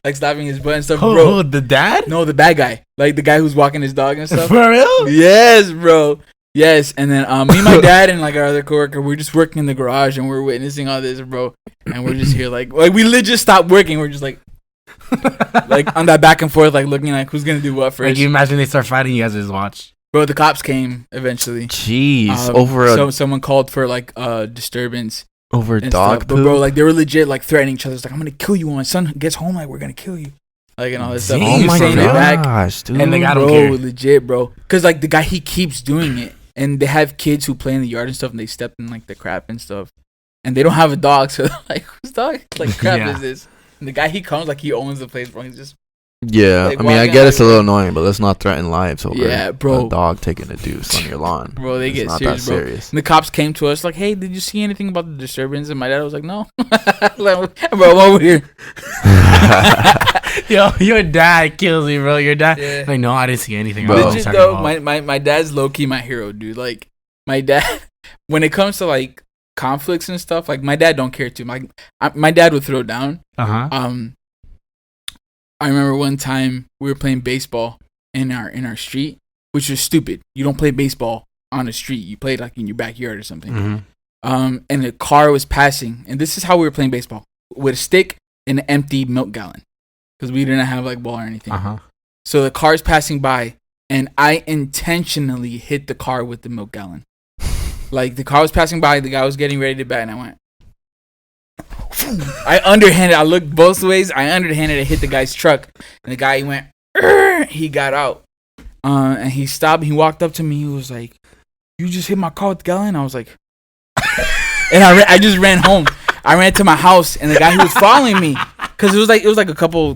Like slapping his butt and stuff, bro. The dad? No, the bad guy. Like the guy who's walking his dog and stuff. For real? Yes, bro. Yes. And then me, my dad, and like our other coworker, we're just working in the garage and we're witnessing all this, bro. And we're just here like we legit stopped working. We're just like on that back and forth, like looking like who's gonna do what first. Like, you imagine they start fighting, you guys just watch. Bro, the cops came eventually. Jeez, someone called for like disturbance over dog poop. But bro, like they were legit like threatening each other. It's like, I'm gonna kill you when my son gets home. Like, we're gonna kill you. Like, and all this stuff. Oh my gosh, dude. And the guy don't care. Legit, bro. Cause like the guy, he keeps doing it, and they have kids who play in the yard and stuff, and they step in like the crap and stuff, and they don't have a dog, so like, whose dog like crap is this? And the guy, he comes like he owns the place, bro. He's just. Yeah, like, I mean, I get it's a little annoying, but let's not threaten lives over bro. a dog taking a dooce on your lawn. Bro, they get serious, bro. And the cops came to us like, hey, did you see anything about the disturbance? And my dad was like, no. Bro, I'm over here. Yo, your dad kills me, bro. Your dad. Yeah. Like, no, I didn't see anything. Bro. Legit, though, my dad's low-key my hero, dude. Like, my dad, when it comes to, like, conflicts and stuff, like, my dad don't care too. My dad would throw down. I remember one time we were playing baseball in our street, which was stupid. You don't play baseball on the street. You play it like in your backyard or something. And a car was passing, and this is how we were playing baseball, with a stick and an empty milk gallon, because we didn't have like ball or anything. So the car's passing by, and I intentionally hit the car with the milk gallon. Like, the car was passing by, the guy was getting ready to bat, and I went. I underhanded. I looked both ways. I underhanded. I hit the guy's truck, and the guy, he went. He got out, and he stopped. He walked up to me. He was like, "You just hit my car with the gallon." I was like, and I just ran home. I ran to my house, and the guy who was following me, because it was like a couple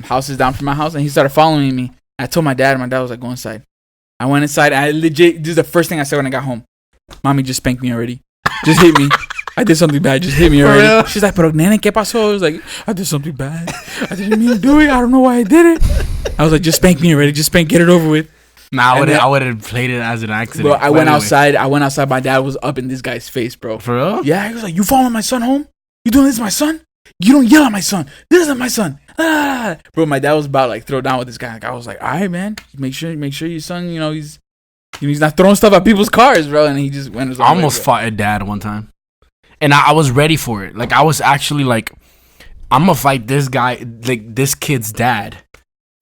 houses down from my house, and he started following me. I told my dad, and my dad was like, "Go inside." I went inside. And I legit. This is the first thing I said when I got home. Mommy just spanked me already. Just hit me. I did something bad. Just hit me already. She's like, "Pero nene, ¿qué pasó?" I was like, "I did something bad. I didn't mean to do it. I don't know why I did it." I was like, "Just spank me already. Just spank. Get it over with." Nah, I would have played it as an accident. Bro, I went outside. My dad was up in this guy's face, bro. For real? Yeah, he was like, "You following my son home? You doing this to my son? You don't yell at my son. This isn't my son." Ah. Bro, my dad was about like throw down with this guy. Like, I was like, "All right, man. Make sure your son, he's not throwing stuff at people's cars, bro." And he just went his own I almost fought a dad one time. And I was ready for it. Like, I was actually like, I'm going to fight this guy, like, this kid's dad.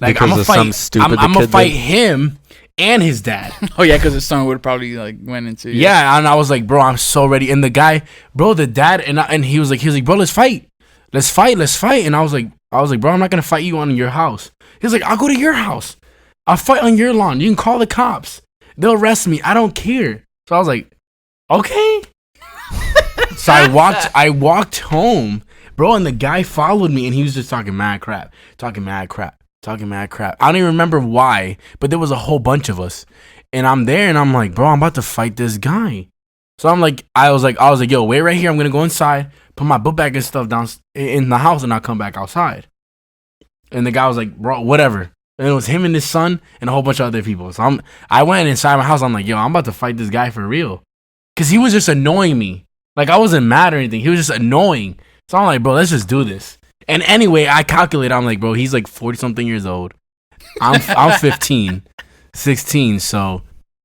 Like, I'm going to fight him and his dad. Oh, yeah, because his son would probably, like, went into... Yeah, and I was like, bro, I'm so ready. And the guy, bro, the dad, and he was like, bro, let's fight. Let's fight. And I was like, bro, I'm not going to fight you on your house. He was like, I'll go to your house. I'll fight on your lawn. You can call the cops. They'll arrest me. I don't care. So I was like, okay. So I walked home, bro, and the guy followed me, and he was just talking mad crap. I don't even remember why, but there was a whole bunch of us. And I'm there, and I'm like, bro, I'm about to fight this guy. So I'm like, I was like, yo, wait right here. I'm gonna go inside, put my book bag and stuff down in the house, and I'll come back outside. And the guy was like, bro, whatever. And it was him and his son and a whole bunch of other people. So I went inside my house. I'm like, yo, I'm about to fight this guy for real, cause he was just annoying me. Like I wasn't mad or anything. He was just annoying. So I'm like, bro, let's just do this. And anyway, I calculate. I'm like, bro, he's like 40 something years old. I'm 15, 16. So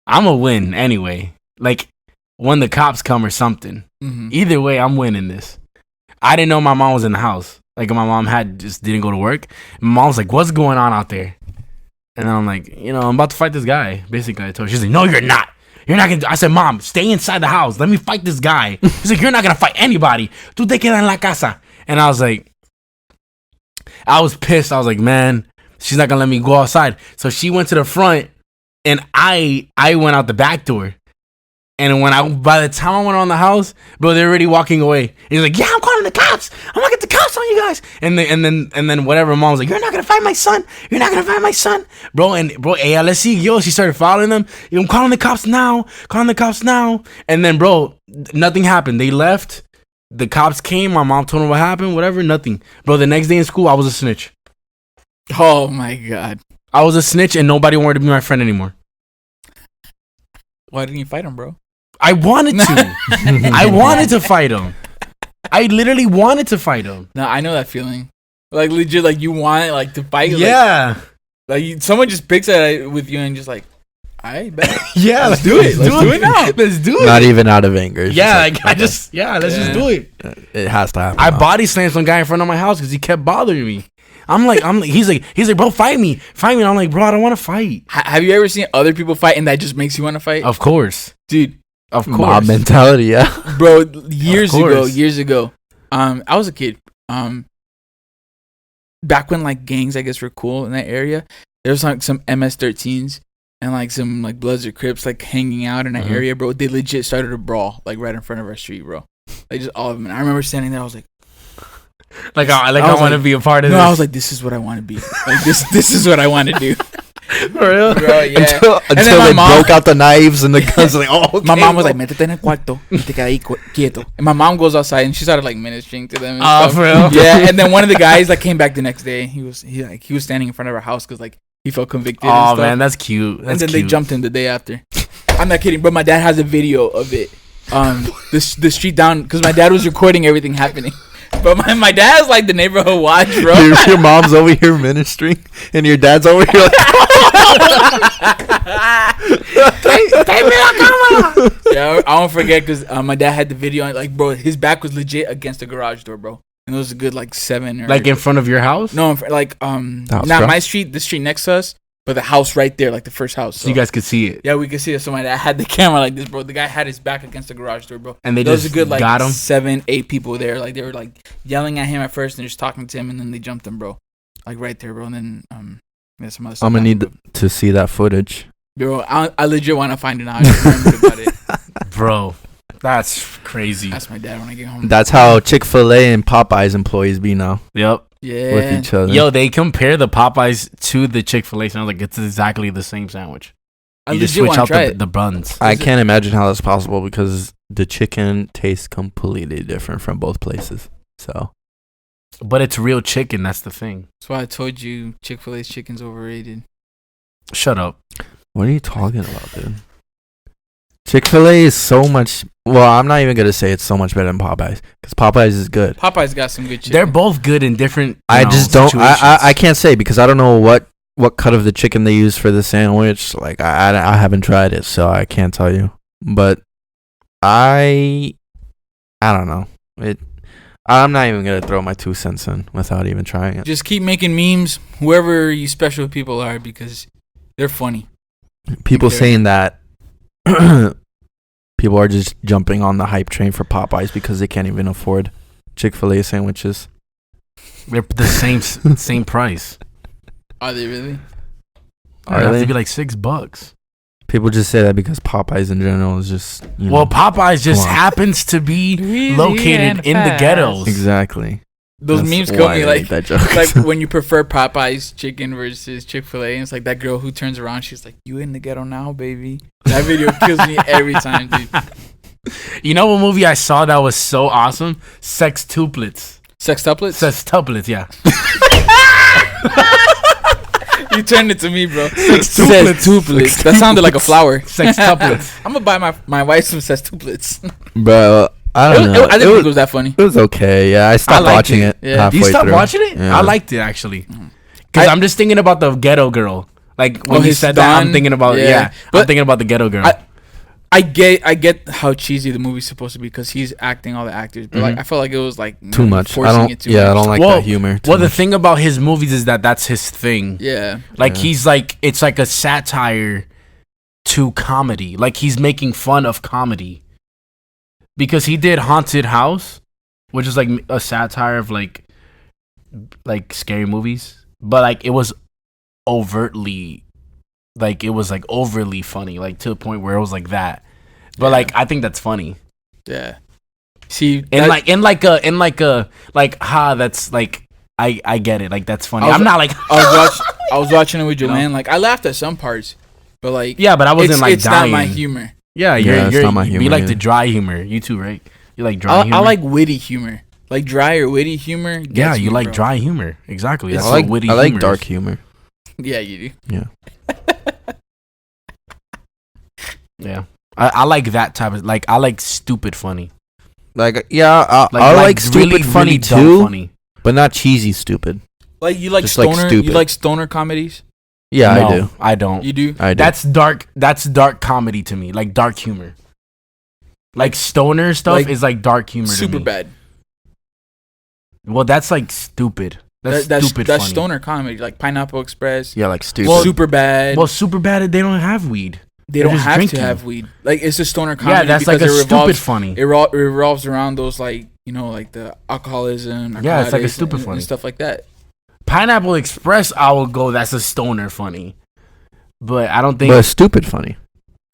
I'm a win anyway. Like when the cops come or something. Mm-hmm. Either way, I'm winning this. I didn't know my mom was in the house. Like my mom just didn't go to work. My mom was like, what's going on out there? And then I'm like, I'm about to fight this guy. Basically, I told her. She's like, no, you're not. You're not gonna. I said, Mom, stay inside the house. Let me fight this guy. She's like, you're not gonna fight anybody. Tú te quedas en la casa. And I was like, I was pissed. I was like, man, she's not gonna let me go outside. So she went to the front, and I went out the back door. And by the time I went on the house, bro, they're already walking away. He's like, yeah, I'm calling the cops. I'm gonna get the cops on you guys. And then whatever. Mom was like, you're not gonna fight my son. You're not gonna fight my son, bro. And bro, ella siguió. She started following them. I'm calling the cops now. Calling the cops now. And then, bro, nothing happened. They left. The cops came. My mom told them what happened. Whatever. Nothing, bro. The next day in school, I was a snitch. Oh my god. I was a snitch, and nobody wanted to be my friend anymore. Why didn't you fight him, bro? I wanted to. I wanted to fight him. I literally wanted to fight him. No, I know that feeling. Like legit, like you want like to fight. Yeah. Like someone just picks it with you and just like, I bet. Yeah, let's do it. Let's do it now. Let's do it. Not even out of anger. Yeah, like, let's just do it. It has to happen. I body slammed some guy in front of my house because he kept bothering me. He's like, bro, fight me. And I'm like, bro, I don't want to fight. Have you ever seen other people fight and that just makes you want to fight? Of course, dude. Of course. Mob mentality, yeah. Bro, years ago, I was a kid. Back when like gangs, I guess, were cool in that area, there was like some MS-13s and like some like Bloods or Crips like hanging out in that area, bro. They legit started a brawl like right in front of our street, bro. Like just all of them. And I remember standing there, I was like, I want to be a part of this. No, I was like, this is what I want to be. Like this is what I want to do. For real? Bro, yeah. Until they broke out the knives and the guns. Like, oh, okay, my mom was like, métete en el cuarto y te queda ahí quieto. And my mom goes outside and she started like ministering to them. And for real? Yeah. And then one of the guys like came back the next day. He was standing in front of our house because like he felt convicted. Oh man, that's cute. And then they jumped him the day after. I'm not kidding, but my dad has a video of it. The street down because my dad was recording everything happening. But my dad's like the neighborhood watch, bro. Your mom's over here ministering, and your dad's over here like, yeah, I won't forget because my dad had the video, and like, bro, his back was legit against the garage door, bro. And it was a good like 7 or like in front of your house. No, like not my street, the street next to us. But the house right there, like the first house. So you guys could see it. Yeah, we could see it. So my dad had the camera like this, bro. The guy had his back against the garage door, bro. And they there just was a good like got him? 7, 8 people there. Like they were like yelling at him at first and just talking to him, and then they jumped him, bro. Like right there, bro. And then some other stuff. I'm gonna need to see that footage, bro. I legit want to find it out. I just remembered about it, bro. That's crazy. That's my dad when I get home. That's how Chick-fil-A and Popeye's employees be now. Yep. Yeah. With each other. Yo, they compare the Popeyes to the Chick-fil-A sandwich. Like it's exactly the same sandwich. You just switch out the buns. I can't imagine how that's possible because the chicken tastes completely different from both places. So, but it's real chicken. That's the thing. That's why I told you Chick-fil-A's chicken's overrated. Shut up. What are you talking about, dude? Chick-fil-A is so much. Well, I'm not even gonna say it's so much better than Popeyes because Popeyes is good. Popeyes got some good chicken. They're both good in different. I just don't. I can't say because I don't know what cut of the chicken they use for the sandwich. Like I haven't tried it, so I can't tell you. But I don't know it. I'm not even gonna throw my 2 cents in without even trying it. Just keep making memes, whoever you special people are, because they're funny. People saying that. People are just jumping on the hype train for Popeyes because they can't even afford Chick-fil-A sandwiches. They're the same price. Are they really? They have to be like $6. People just say that because Popeyes in general is just. Well, Popeyes just happens to be really located in the ghettos. Exactly. Those memes kill me like when you prefer Popeye's chicken versus Chick-fil-A, and it's like that girl who turns around, she's like, "You in the ghetto now, baby." That video kills me every time, dude. You know what movie I saw that was so awesome? Sextuplets. Sextuplets? Sextuplets, yeah. You turned it to me, bro. Sextuplets. That sounded like a flower. Sextuplets. I'm gonna buy my wife some sextuplets. Bro, I don't know. I didn't think it was that funny. It was okay. Yeah, I stopped watching it. Yeah. You stopped watching it? Yeah. I liked it actually. Because I'm just thinking about the ghetto girl. Like when you said that, I'm thinking about I'm thinking about the ghetto girl. I get how cheesy the movie's supposed to be because he's acting all the actors, but like I felt like it was like too much. I don't like that humor. The thing about his movies is that's his thing. Yeah, like he's like it's like a satire to comedy. Like he's making fun of comedy because he did Haunted House, which is like a satire of like scary movies, but like it was overtly. Like it was like overly funny, like to the point where it was like that. But like I think that's funny. Yeah. See, that's like that's like I get it. Like that's funny. I'm not like I was watching it with Joanne. Like I laughed at some parts, but like but I wasn't like it's dying. Not my humor. Yeah, it's not my humor. You like the dry humor. You too, right? You like dry humor. I like witty humor. Like dry or witty humor. Yeah, you like dry humor. Exactly. That's what witty. I like dark humor. Yeah, you do. Yeah. Yeah, I like that type of I like stupid funny. Like I like stupid really, funny really too, funny. But not cheesy stupid. Like you like just stoner. Like you like stoner comedies. Yeah, no, I do. I don't. You do? I do. That's dark. That's dark comedy to me. Like dark humor. Like stoner stuff is like dark humor. Super to me. bad. Well, that's like stupid. That's stupid. That's funny. Stoner comedy, like Pineapple Express. Yeah, like stupid. Well, super bad. Well, super bad. They don't have weed. They don't have to have weed. Like it's a stoner comedy. Yeah, that's like a stupid funny. It revolves around those like like the alcoholism. Yeah, it's like a stupid funny and stuff like that. Pineapple Express, I will go. That's a stoner funny, but I don't think. But stupid funny.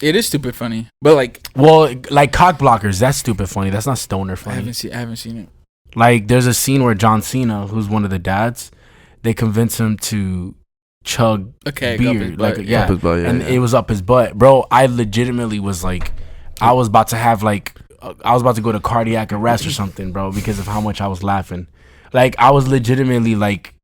It is stupid funny, but like cock blockers. That's stupid funny. That's not stoner funny. I haven't seen it. Like there's a scene where John Cena, who's one of the dads, they convince him to chug beer, and it was up his butt, bro. I legitimately was like, I was about to go to cardiac arrest or something, bro, because of how much I was laughing. Like I was legitimately like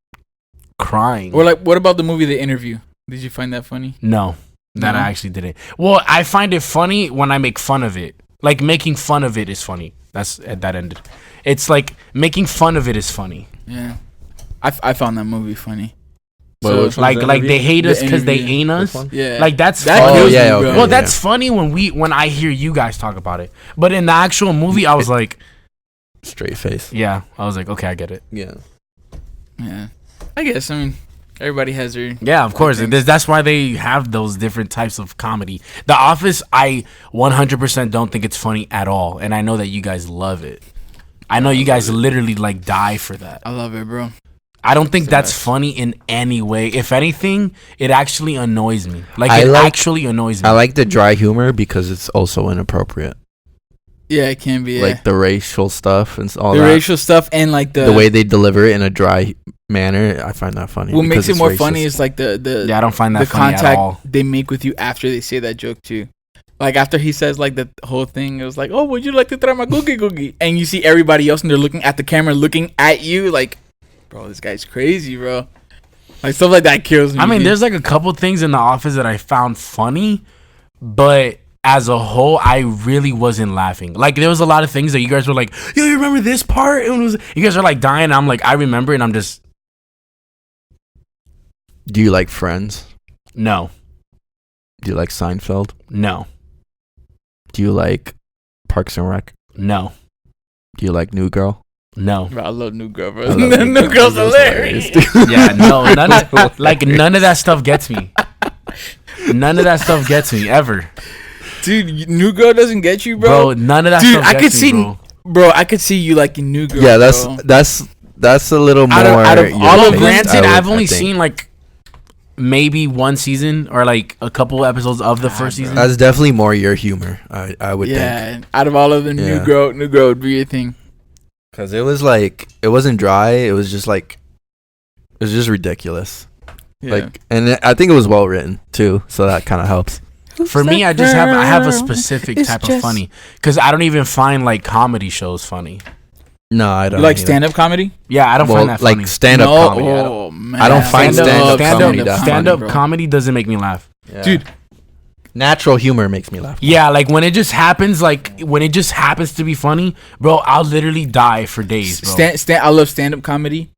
crying. Or like, what about the movie The Interview? Did you find that funny? No, I actually didn't. Well, I find it funny when I make fun of it. Like making fun of it is funny. That ended. It's like making fun of it is funny. Yeah, I found that movie funny. So like they hate us because they ain't us. Yeah, like that's funny. Well, that's funny when I hear you guys talk about it. But in the actual movie, I was like, straight face. Yeah, I was like, okay, I get it. Yeah. I guess. I mean, everybody has their. Yeah, of course. That's why they have those different types of comedy. The Office, I 100% don't think it's funny at all, and I know that you guys love it. I know you guys literally like die for that. I love it, bro. I don't think that's funny in any way. If anything, it actually annoys me. Actually annoys me. I like the dry humor because it's also inappropriate. Yeah, it can be. Like the racial stuff and all that. The racial stuff and like the way they deliver it in a dry manner. I find that funny. What makes it more funny is like the I don't find that funny contact at all. They make with you after they say that joke too. Like after he says like the whole thing, it was like, "Oh, would you like to try my cookie?" And you see everybody else and they're looking at the camera, looking at you like, bro, this guy's crazy, bro. Like stuff like that kills me. I mean, there's like a couple things in The Office that I found funny, but as a whole, I really wasn't laughing. Like there was a lot of things that you guys were like, "Yo, you remember this part?" You guys are like dying. And I'm like, I remember, and I'm just. Do you like Friends? No. Do you like Seinfeld? No. Do you like Parks and Rec? No. Do you like New Girl? No. Bro, I love New Girl, bro. New Girl's hilarious. Yeah, no. None of that stuff gets me. None of that stuff gets me, ever. Dude, New Girl doesn't get you, bro? Bro, none of that stuff gets me, bro. I could see you liking New Girl. Yeah, that's a little more. Out of all of Granted, I've only seen like maybe one season or like a couple episodes of the first season. That's definitely more your humor, I would think. Yeah, out of all of them, New Girl would be your thing. Because it was like, it wasn't dry. It was just like, it was just ridiculous. Yeah. Like, and I think it was well written too, so that kind of helps. For me, I have a specific type of funny because I don't even find like comedy shows funny. No, I don't. You like stand-up comedy? Yeah, I don't find that funny. Like stand-up comedy. I don't find stand-up comedy. Stand-up comedy doesn't make me laugh, dude. Natural humor makes me laugh. Yeah, like when it just happens, to be funny, bro, I'll literally die for days, bro. I love stand-up comedy.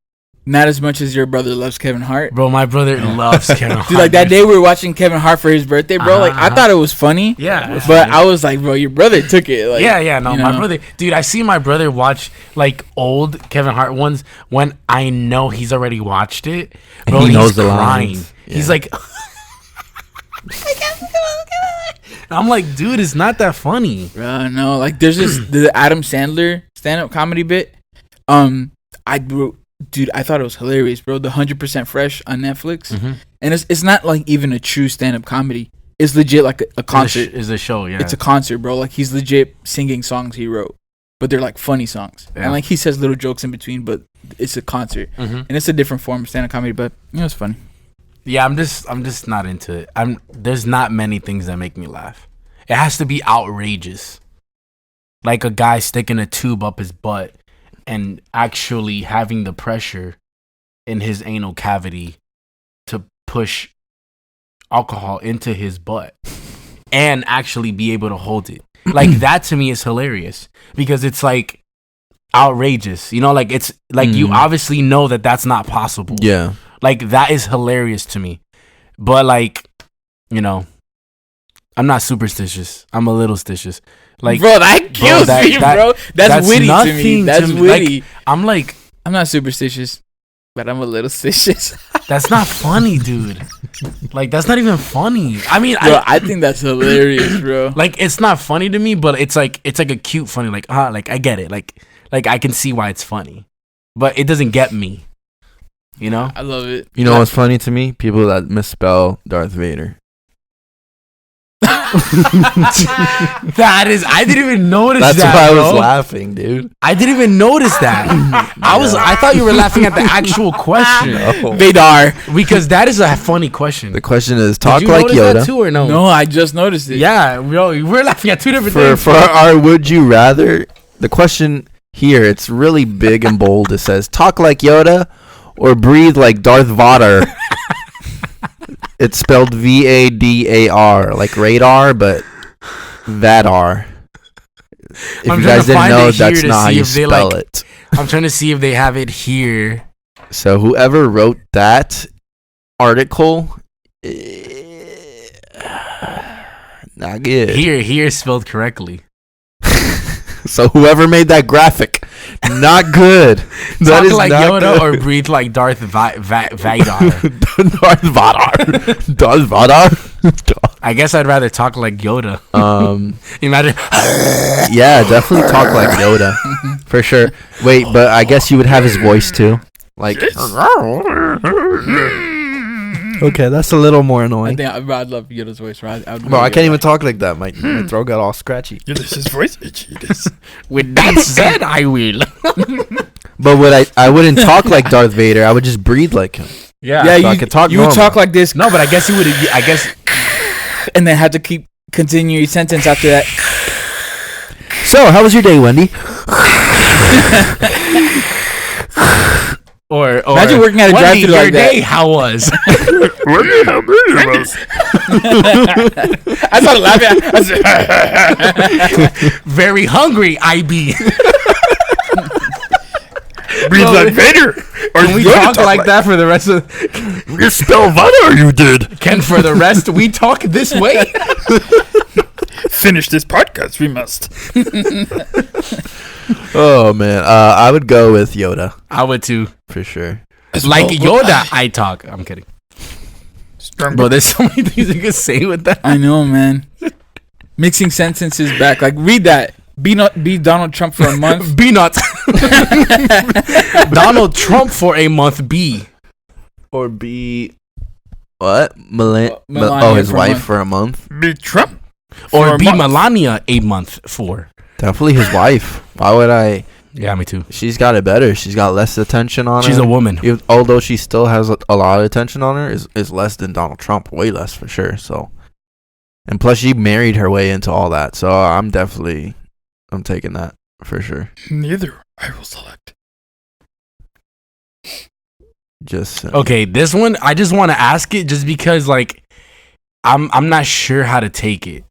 Not as much as your brother loves Kevin Hart. Bro, my brother loves Kevin Hart. Dude, like that day we were watching Kevin Hart for his birthday, bro. Like I thought it was funny. Yeah. But I was like, bro, your brother took it. Like, no, my brother. Dude, I see my brother watch like old Kevin Hart ones when I know he's already watched it. Bro, and he knows he's the crying. lines. Yeah. He's like I'm like, dude, it's not that funny. Bro, no, like there's this the Adam Sandler stand-up comedy bit. Dude, I thought it was hilarious, bro. The 100% Fresh on Netflix, and it's not like even a true stand-up comedy. It's legit like a concert. It's a show, yeah. It's a concert, bro. Like he's legit singing songs he wrote, but they're like funny songs, and like he says little jokes in between. But it's a concert, and it's a different form of stand-up comedy. But it's funny. Yeah, I'm just not into it. There's not many things that make me laugh. It has to be outrageous, like a guy sticking a tube up his butt and actually having the pressure in his anal cavity to push alcohol into his butt and actually be able to hold it. Like that to me is hilarious because it's like outrageous. You know, like it's like you obviously know that that's not possible. Yeah. Like that is hilarious to me. But like, you know, I'm not superstitious. I'm a little stitious. Like, bro, that kills me, bro. That's witty to me. That's witty. Like, I'm not superstitious, but I'm a little stitious. That's not funny, dude. Like, that's not even funny. I mean, bro, I think that's hilarious, bro. Like, it's not funny to me, but it's like a cute funny. Like, like I get it. Like I can see why it's funny, but it doesn't get me. You know? I love it. You know what's funny to me? People that misspell Darth Vader. I didn't even notice That's that. That's why bro. I was laughing, dude. I didn't even notice that. I thought you were laughing at the actual question. No. Vader. Because that is a funny question. The question is, talk Did you like notice Yoda. That too or no? No, I just noticed it. Yeah, we're laughing at two different things. For our would you rather, the question here, it's really big and bold. It says, talk like Yoda or breathe like Darth Vader. It's spelled Vadar, like radar, but Vadar. If you guys didn't know, that's not how you spell it. I'm trying to see if they have it here. So whoever wrote that article, not good. Here is spelled correctly. So whoever made that graphic, not good. That Talk is like not Yoda good. Or breathe like Darth Vader. Darth Vader. I guess I'd rather talk like Yoda. Imagine. Yeah, definitely talk like Yoda, for sure. Wait, but I guess you would have his voice too, like. Okay, that's a little more annoying. I'd love Yoda's voice, right? I can't even talk like that. My throat got all scratchy. His voice itchy. With that said, I will. But I wouldn't talk like Darth Vader. I would just breathe like him. Yeah, so you I could talk. You would talk like this. No, but I guess you would. I guess, and then had to continue your sentence after that. So, how was your day, Wendy? Or imagine working at a drive-thru like that. Day, how was? Wendy, how many was? I started laughing. Very hungry, IB. Breathe like Vader. Or can we talk like that for the rest of? You spell Vader, you did. Can for the rest we talk this way? Finish this podcast, we must. Oh man, I would go with Yoda. I would too, for sure. Like Yoda, I talk. I'm kidding. Bro, there's so many things you can say with that. I know, man. Mixing sentences back. Like, read that. Be Donald Trump for a month. Be not. Donald Trump for a month. Be. Or be. What? Melania his wife for a month. Be Trump. Or be Melania a month for. Definitely his wife. Why would I? Yeah, me too. She's got it better. She's got less attention on her. She's a woman. Although she still has a lot of attention on her, is less than Donald Trump. Way less for sure. So And plus, she married her way into all that. So I'm taking that for sure. Neither. I will select. Just okay. This one, I just want to ask it just because, like, I'm not sure how to take it.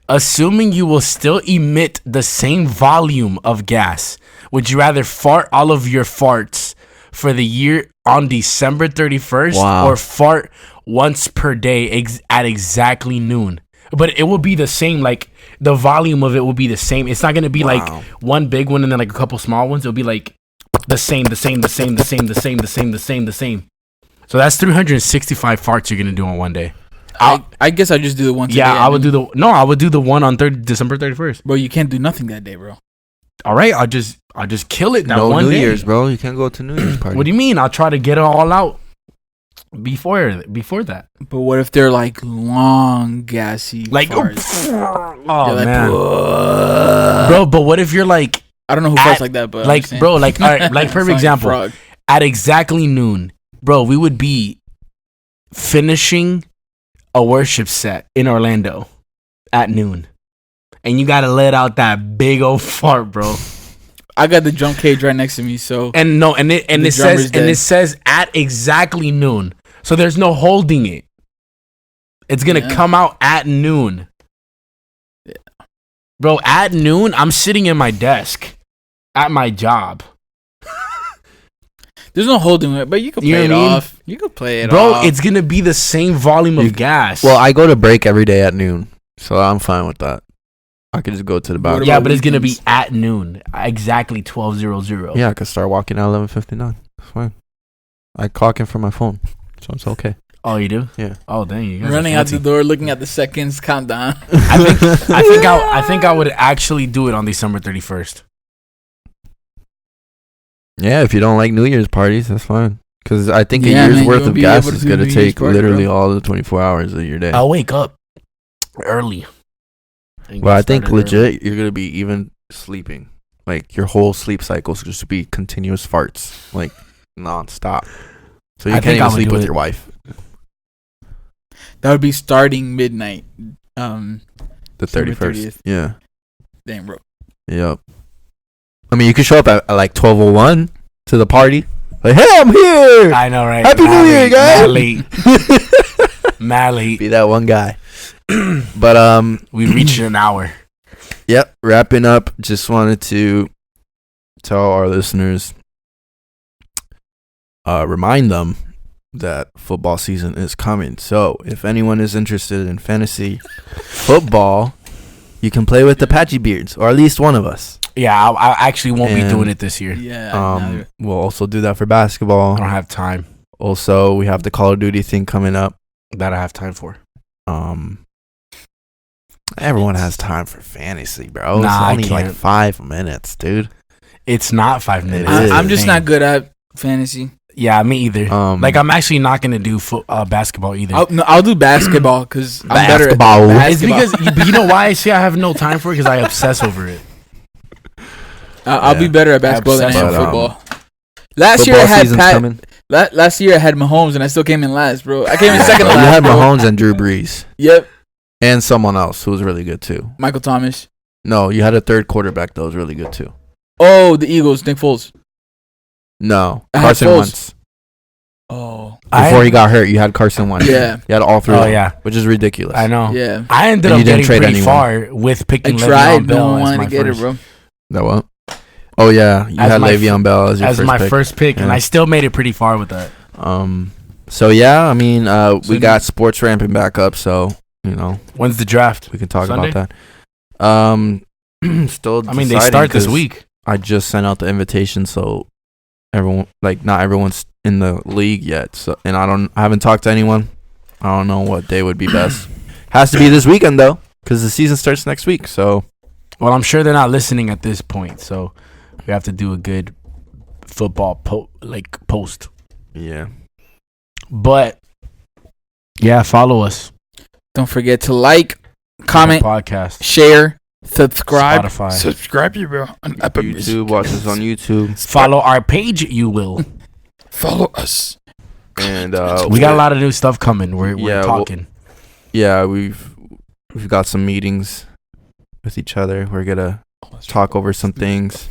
Assuming you will still emit the same volume of gas, would you rather fart all of your farts for the year on December 31st or fart once per day at exactly noon? But it will be the same, like, the volume of it will be the same. It's not going to be like one big one and then like a couple small ones. It'll be like the same. So that's 365 farts you're going to do on one day. I guess I just do the one today. Yeah, I would do the one on December 31st. Bro, you can't do nothing that day, bro. All right, I'll just kill it that one New day. Year's, bro. You can't go to New Year's party. What do you mean? I'll try to get it all out before that. But what if they're like long, gassy, like farts? man, bro. But what if you're like, I don't know who farts like that, but like, bro, like, all right, like for example, frog. At exactly noon, bro, we would be finishing a worship set in Orlando at noon, and you gotta let out that big old fart, bro. I got the drum cage right next to me, so it says at exactly noon, so there's no holding it. It's gonna come out at noon, bro. At noon, I'm sitting in my desk at my job. There's no holding it, but you can play it off. You can play it off. Bro, off. it's going to be the same volume of gas. Well, I go to break every day at noon, so I'm fine with that. I could just go to the bathroom. Yeah, but it's going to be at noon, exactly 12:00. Yeah, I could start walking at 11:59. That's fine. I clock in from my phone, so it's okay. Oh, you do? Yeah. Oh, dang. You guys running out the door, looking at the seconds, countdown. I think I would actually do it on December 31st. Yeah, if you don't like New Year's parties, that's fine. Because I think a year's worth of gas is going to take literally all the 24 hours of your day. I'll wake up early. Well, I think legit, you're going to be even sleeping. Like, your whole sleep cycle is just to be continuous farts. Like, nonstop. So you can't even sleep with your wife. That would be starting midnight. The 31st. Yeah. Damn, bro. Yep. I mean, you could show up at like 12:01 to the party. Like, hey, I'm here. I know, right? Happy New Year, guys. Mad late. Be that one guy. But we reached an hour. Yep. Wrapping up. Just wanted to tell our listeners, remind them that football season is coming. So if anyone is interested in fantasy football, you can play with the Patchy Beards, or at least one of us. Yeah, I actually won't be doing it this year. Yeah. We'll also do that for basketball. I don't have time. Also, we have the Call of Duty thing coming up that I have time for. Everyone has time for fantasy, bro. Nah, it's only like 5 minutes, dude. It's not 5 minutes. I'm just not good at fantasy. Yeah, me either. Like, I'm actually not gonna do basketball either. I'll do basketball because I'm better at basketball. It's because you know why I say I have no time for it, because I obsess over it. I'll be better at basketball than I am football. Last year I had Last year I had Mahomes and I still came in last, bro. I came in second last. You had Mahomes and Drew Brees. Yep. And someone else who was really good too. Michael Thomas. No, you had a third quarterback that was really good too. Oh, the Eagles, Nick Foles. No, Carson Wentz. Oh. Before he got hurt, you had Carson Wentz. Yeah. You had all three. Oh, yeah. Which is ridiculous. I know. Yeah. I ended up getting pretty far with picking Le'Veon Bell. No one wanted to get it, bro. That what? Oh, yeah. You had Le'Veon Bell as your first pick, and I still made it pretty far with that. So, yeah, I mean, we got sports ramping back up, so, you know. When's the draft? We can talk about that. Still deciding. I mean, they start this week. I just sent out the invitation, so everyone, like, not everyone's in the league yet. So, and I haven't talked to anyone. I don't know what day would be best. Has to be this weekend, though, because the season starts next week, so. Well, I'm sure they're not listening at this point, so we have to do a good football post. Yeah. But yeah, follow us. Don't forget to like, comment, podcast, share, subscribe. Spotify. Subscribe, you bro. On YouTube, watch us on YouTube. Follow our page, you will. Follow us. And we got a lot of new stuff coming. We're talking. we've we've got some meetings with each other. We're gonna talk over some things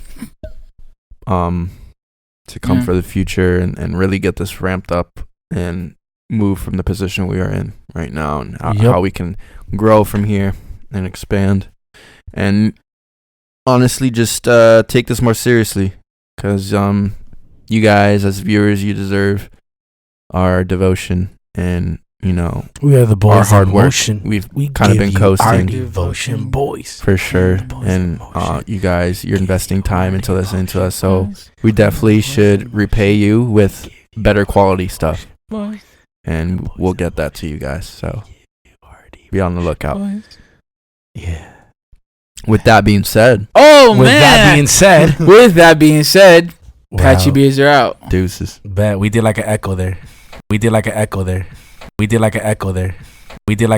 to come for the future and really get this ramped up and move from the position we are in right now, and how we can grow from here and expand, and honestly just take this more seriously, because you guys as viewers, you deserve our devotion, and you know, we are the boys, our hard work. Motion. We kind of been coasting, our devotion, boys, for sure. And you guys, you're investing time into listening to us, so we definitely should repay you with better quality stuff, and we'll get that to you guys, so be on the lookout. Yeah. With that being said, with that being said, Patchy beers are out. Deuces. Bet we did like an echo there. We did like an echo there. We did like an echo there. We did like